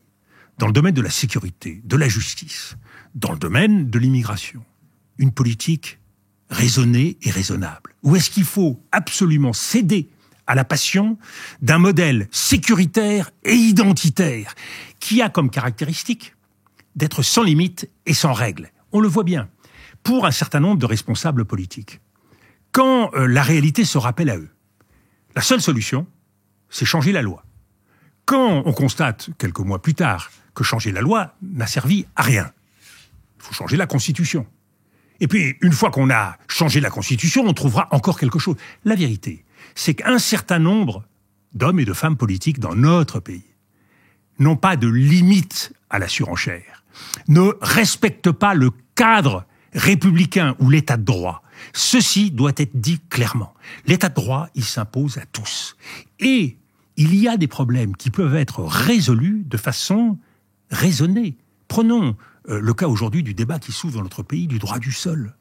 dans le domaine de la sécurité, de la justice, dans le domaine de l'immigration, une politique raisonnée et raisonnable? Ou est-ce qu'il faut absolument céder à la passion d'un modèle sécuritaire et identitaire qui a comme caractéristique d'être sans limite et sans règles? On le voit bien pour un certain nombre de responsables politiques. Quand la réalité se rappelle à eux, la seule solution, c'est changer la loi. Quand on constate, quelques mois plus tard, que changer la loi n'a servi à rien, il faut changer la Constitution. Et puis, une fois qu'on a changé la Constitution, on trouvera encore quelque chose. La vérité, c'est qu'un certain nombre d'hommes et de femmes politiques dans notre pays n'ont pas de limite à la surenchère, ne respectent pas le cadre républicain ou l'état de droit. Ceci doit être dit clairement. L'état de droit, il s'impose à tous. Et il y a des problèmes qui peuvent être résolus de façon raisonnée. Prenons le cas aujourd'hui du débat qui s'ouvre dans notre pays du droit du sol.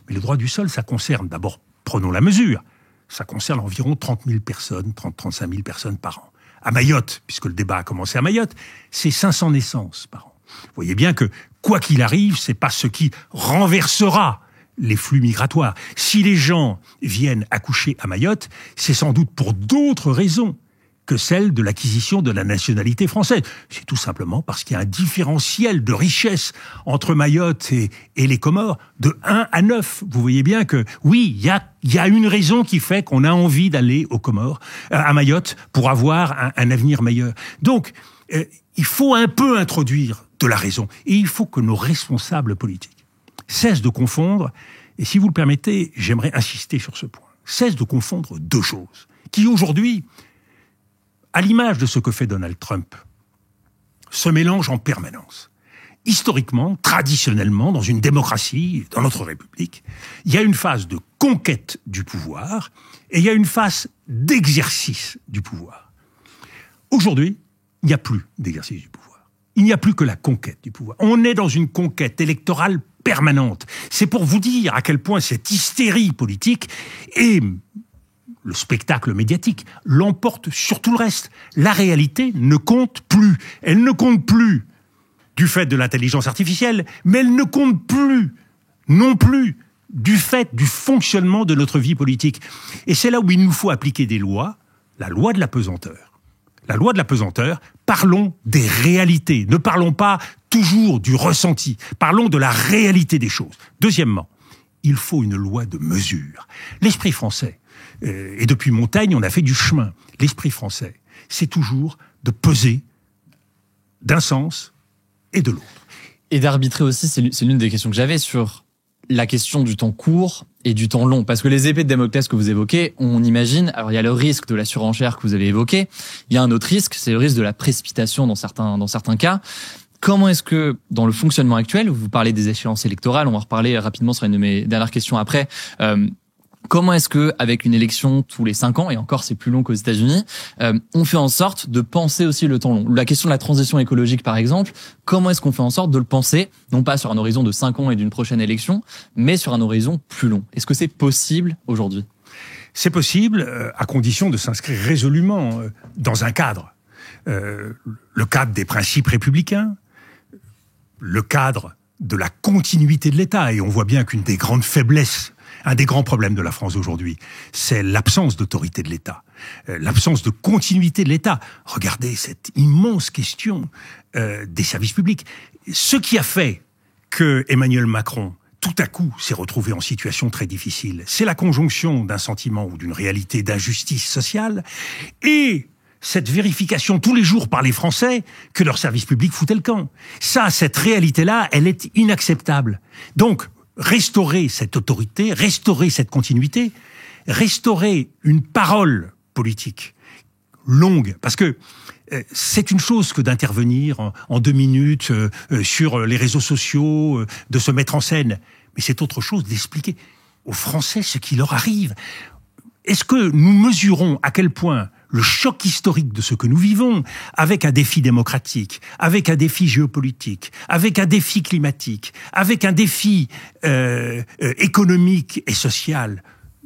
Mais le droit du sol, ça concerne d'abord, prenons la mesure, ça concerne environ 30 000 personnes, 35 000 personnes par an. À Mayotte, puisque le débat a commencé à Mayotte, c'est 500 naissances par an. Vous voyez bien que, quoi qu'il arrive, c'est pas ce qui renversera les flux migratoires. Si les gens viennent accoucher à Mayotte, c'est sans doute pour d'autres raisons que celle de l'acquisition de la nationalité française. C'est tout simplement parce qu'il y a un différentiel de richesse entre Mayotte et les Comores de 1 à 9. Vous voyez bien que, oui, il y a une raison qui fait qu'on a envie d'aller aux Comores, à Mayotte, pour avoir un avenir meilleur. Donc, il faut un peu introduire de la raison. Et il faut que nos responsables politiques cessent de confondre, et si vous le permettez, j'aimerais insister sur ce point, cessent de confondre deux choses, qui aujourd'hui, à l'image de ce que fait Donald Trump, se mélangent en permanence. Historiquement, traditionnellement, dans une démocratie, dans notre République, il y a une phase de conquête du pouvoir et il y a une phase d'exercice du pouvoir. Aujourd'hui, il n'y a plus d'exercice du pouvoir. Il n'y a plus que la conquête du pouvoir. On est dans une conquête électorale permanente. C'est pour vous dire à quel point cette hystérie politique et le spectacle médiatique l'emporte sur tout le reste. La réalité ne compte plus. Elle ne compte plus du fait de l'intelligence artificielle, mais elle ne compte plus non plus du fait du fonctionnement de notre vie politique. Et c'est là où il nous faut appliquer des lois, la loi de la pesanteur. La loi de la pesanteur, parlons des réalités. Ne parlons pas toujours du ressenti. Parlons de la réalité des choses. Deuxièmement, il faut une loi de mesure. L'esprit français, et depuis Montaigne, on a fait du chemin. L'esprit français, c'est toujours de peser d'un sens et de l'autre. Et d'arbitrer aussi, c'est l'une des questions que j'avais sur la question du temps court et du temps long. Parce que les épées de Damoclès que vous évoquez, on imagine, alors il y a le risque de la surenchère que vous avez évoqué, il y a un autre risque, c'est le risque de la précipitation dans certains cas. Comment est-ce que, dans le fonctionnement actuel, vous parlez des échéances électorales, on va en reparler rapidement sur une de mes dernières questions après, comment est-ce que, avec une élection tous les 5 ans, et encore c'est plus long qu'aux États-Unis, on fait en sorte de penser aussi le temps long? La question de la transition écologique, par exemple, comment est-ce qu'on fait en sorte de le penser, non pas sur un horizon de 5 ans et d'une prochaine élection, mais sur un horizon plus long? Est-ce que c'est possible aujourd'hui? C'est possible, à condition de s'inscrire résolument dans un cadre. Le cadre des principes républicains, le cadre de la continuité de l'État. Et on voit bien qu'une des grandes faiblesses, un des grands problèmes de la France aujourd'hui, c'est l'absence d'autorité de l'État, l'absence de continuité de l'État. Regardez cette immense question des services publics. Ce qui a fait que Emmanuel Macron, tout à coup, s'est retrouvé en situation très difficile, c'est la conjonction d'un sentiment ou d'une réalité d'injustice sociale et cette vérification tous les jours par les Français que leur service public foutait le camp. Ça, cette réalité-là, elle est inacceptable. Donc, restaurer cette autorité, restaurer cette continuité, restaurer une parole politique longue, parce que c'est une chose que d'intervenir en 2 minutes sur les réseaux sociaux, de se mettre en scène, mais c'est autre chose d'expliquer aux Français ce qui leur arrive. Est-ce que nous mesurons à quel point le choc historique de ce que nous vivons, avec un défi démocratique, avec un défi géopolitique, avec un défi climatique, avec un défi économique et social,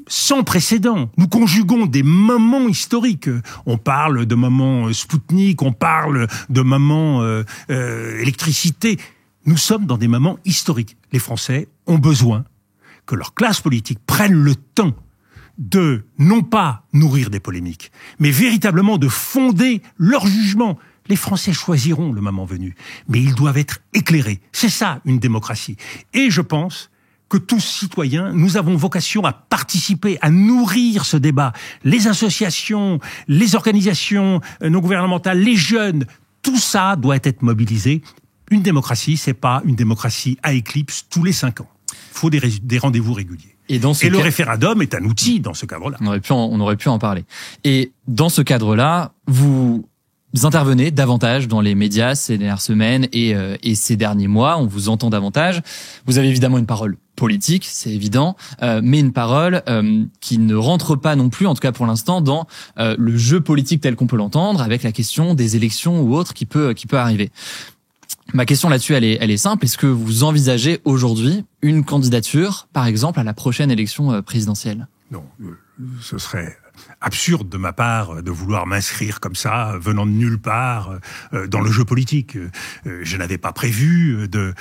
sans précédent. Nous conjuguons des moments historiques. On parle de moments Spoutnik, on parle de moments électricité. Nous sommes dans des moments historiques. Les Français ont besoin que leur classe politique prenne le temps de, non pas nourrir des polémiques, mais véritablement de fonder leur jugement. Les Français choisiront le moment venu, mais ils doivent être éclairés. C'est ça, une démocratie. Et je pense que tous citoyens, nous avons vocation à participer, à nourrir ce débat. Les associations, les organisations non gouvernementales, les jeunes, tout ça doit être mobilisé. Une démocratie, c'est pas une démocratie à éclipse tous les 5 ans. Il faut des rendez-vous réguliers. Et le référendum est un outil dans ce cadre-là. On aurait pu en parler. Et dans ce cadre-là, vous intervenez davantage dans les médias ces dernières semaines et ces derniers mois. On vous entend davantage. Vous avez évidemment une parole politique, c'est évident, mais une parole qui ne rentre pas non plus, en tout cas pour l'instant, dans le jeu politique tel qu'on peut l'entendre, avec la question des élections ou autre qui peut arriver. Ma question là-dessus, elle est simple. Est-ce que vous envisagez aujourd'hui une candidature, par exemple, à la prochaine élection présidentielle ? Non, ce serait absurde de ma part de vouloir m'inscrire comme ça, venant de nulle part, dans le jeu politique. Je n'avais pas prévu de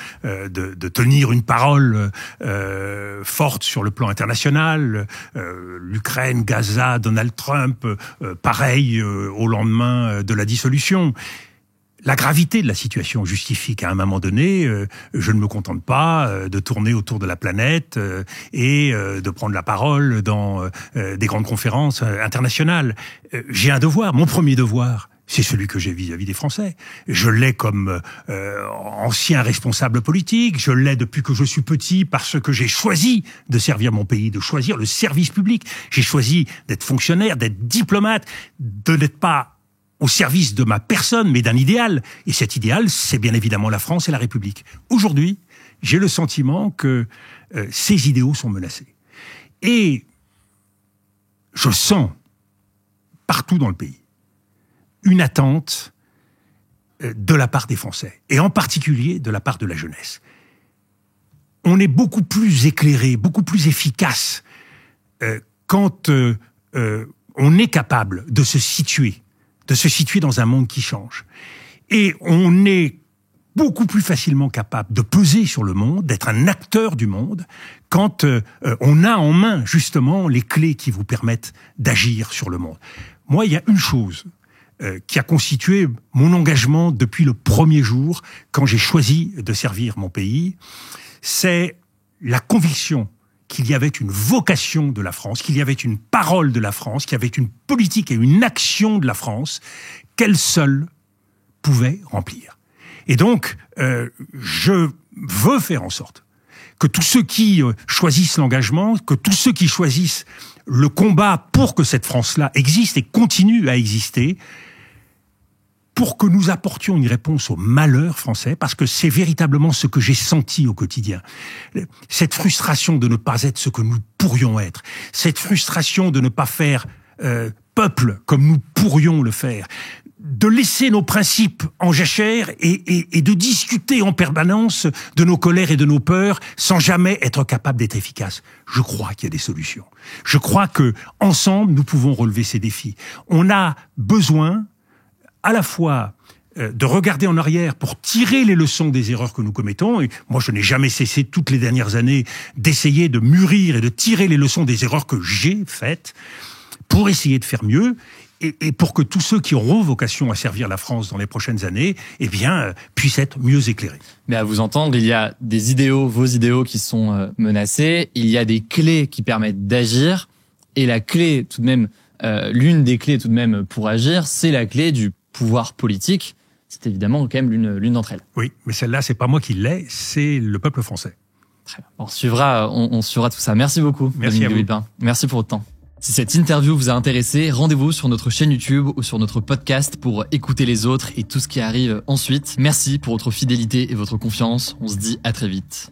tenir une parole forte sur le plan international. L'Ukraine, Gaza, Donald Trump, pareil au lendemain de la dissolution. La gravité de la situation justifie qu'à un moment donné, je ne me contente pas de tourner autour de la planète et de prendre la parole dans des grandes conférences internationales. J'ai un devoir, mon premier devoir, c'est celui que j'ai vis-à-vis des Français. Je l'ai comme ancien responsable politique, je l'ai depuis que je suis petit parce que j'ai choisi de servir mon pays, de choisir le service public. J'ai choisi d'être fonctionnaire, d'être diplomate, de n'être pas au service de ma personne, mais d'un idéal. Et cet idéal, c'est bien évidemment la France et la République. Aujourd'hui, j'ai le sentiment que ces idéaux sont menacés. Et je sens, partout dans le pays, une attente de la part des Français, et en particulier de la part de la jeunesse. On est beaucoup plus éclairé, beaucoup plus efficace quand on est capable de se situer dans un monde qui change. Et on est beaucoup plus facilement capable de peser sur le monde, d'être un acteur du monde, quand on a en main justement les clés qui vous permettent d'agir sur le monde. Moi, il y a une chose qui a constitué mon engagement depuis le premier jour, quand j'ai choisi de servir mon pays, c'est la conviction qu'il y avait une vocation de la France, qu'il y avait une parole de la France, qu'il y avait une politique et une action de la France qu'elle seule pouvait remplir. Et donc, je veux faire en sorte que tous ceux qui choisissent l'engagement, que tous ceux qui choisissent le combat pour que cette France-là existe et continue à exister, pour que nous apportions une réponse au malheur français, parce que c'est véritablement ce que j'ai senti au quotidien. Cette frustration de ne pas être ce que nous pourrions être, cette frustration de ne pas faire peuple comme nous pourrions le faire, de laisser nos principes en jachère et de discuter en permanence de nos colères et de nos peurs sans jamais être capable d'être efficace. Je crois qu'il y a des solutions. Je crois que ensemble nous pouvons relever ces défis. On a besoin à la fois de regarder en arrière pour tirer les leçons des erreurs que nous commettons. Et moi, je n'ai jamais cessé toutes les dernières années d'essayer de mûrir et de tirer les leçons des erreurs que j'ai faites pour essayer de faire mieux et pour que tous ceux qui auront vocation à servir la France dans les prochaines années, puissent être mieux éclairés. Mais à vous entendre, il y a des idéaux, vos idéaux qui sont menacés. Il y a des clés qui permettent d'agir. Et la clé, tout de même, l'une des clés tout de même pour agir, c'est la clé du pouvoir politique. C'est évidemment quand même l'une d'entre elles. Oui, mais celle-là, c'est pas moi qui l'ai, c'est le peuple français. Très bien. On suivra tout ça. Merci beaucoup. Merci à vous. Villepin. Merci pour votre temps. Si cette interview vous a intéressé, rendez-vous sur notre chaîne YouTube ou sur notre podcast pour écouter les autres et tout ce qui arrive ensuite. Merci pour votre fidélité et votre confiance. On se dit à très vite.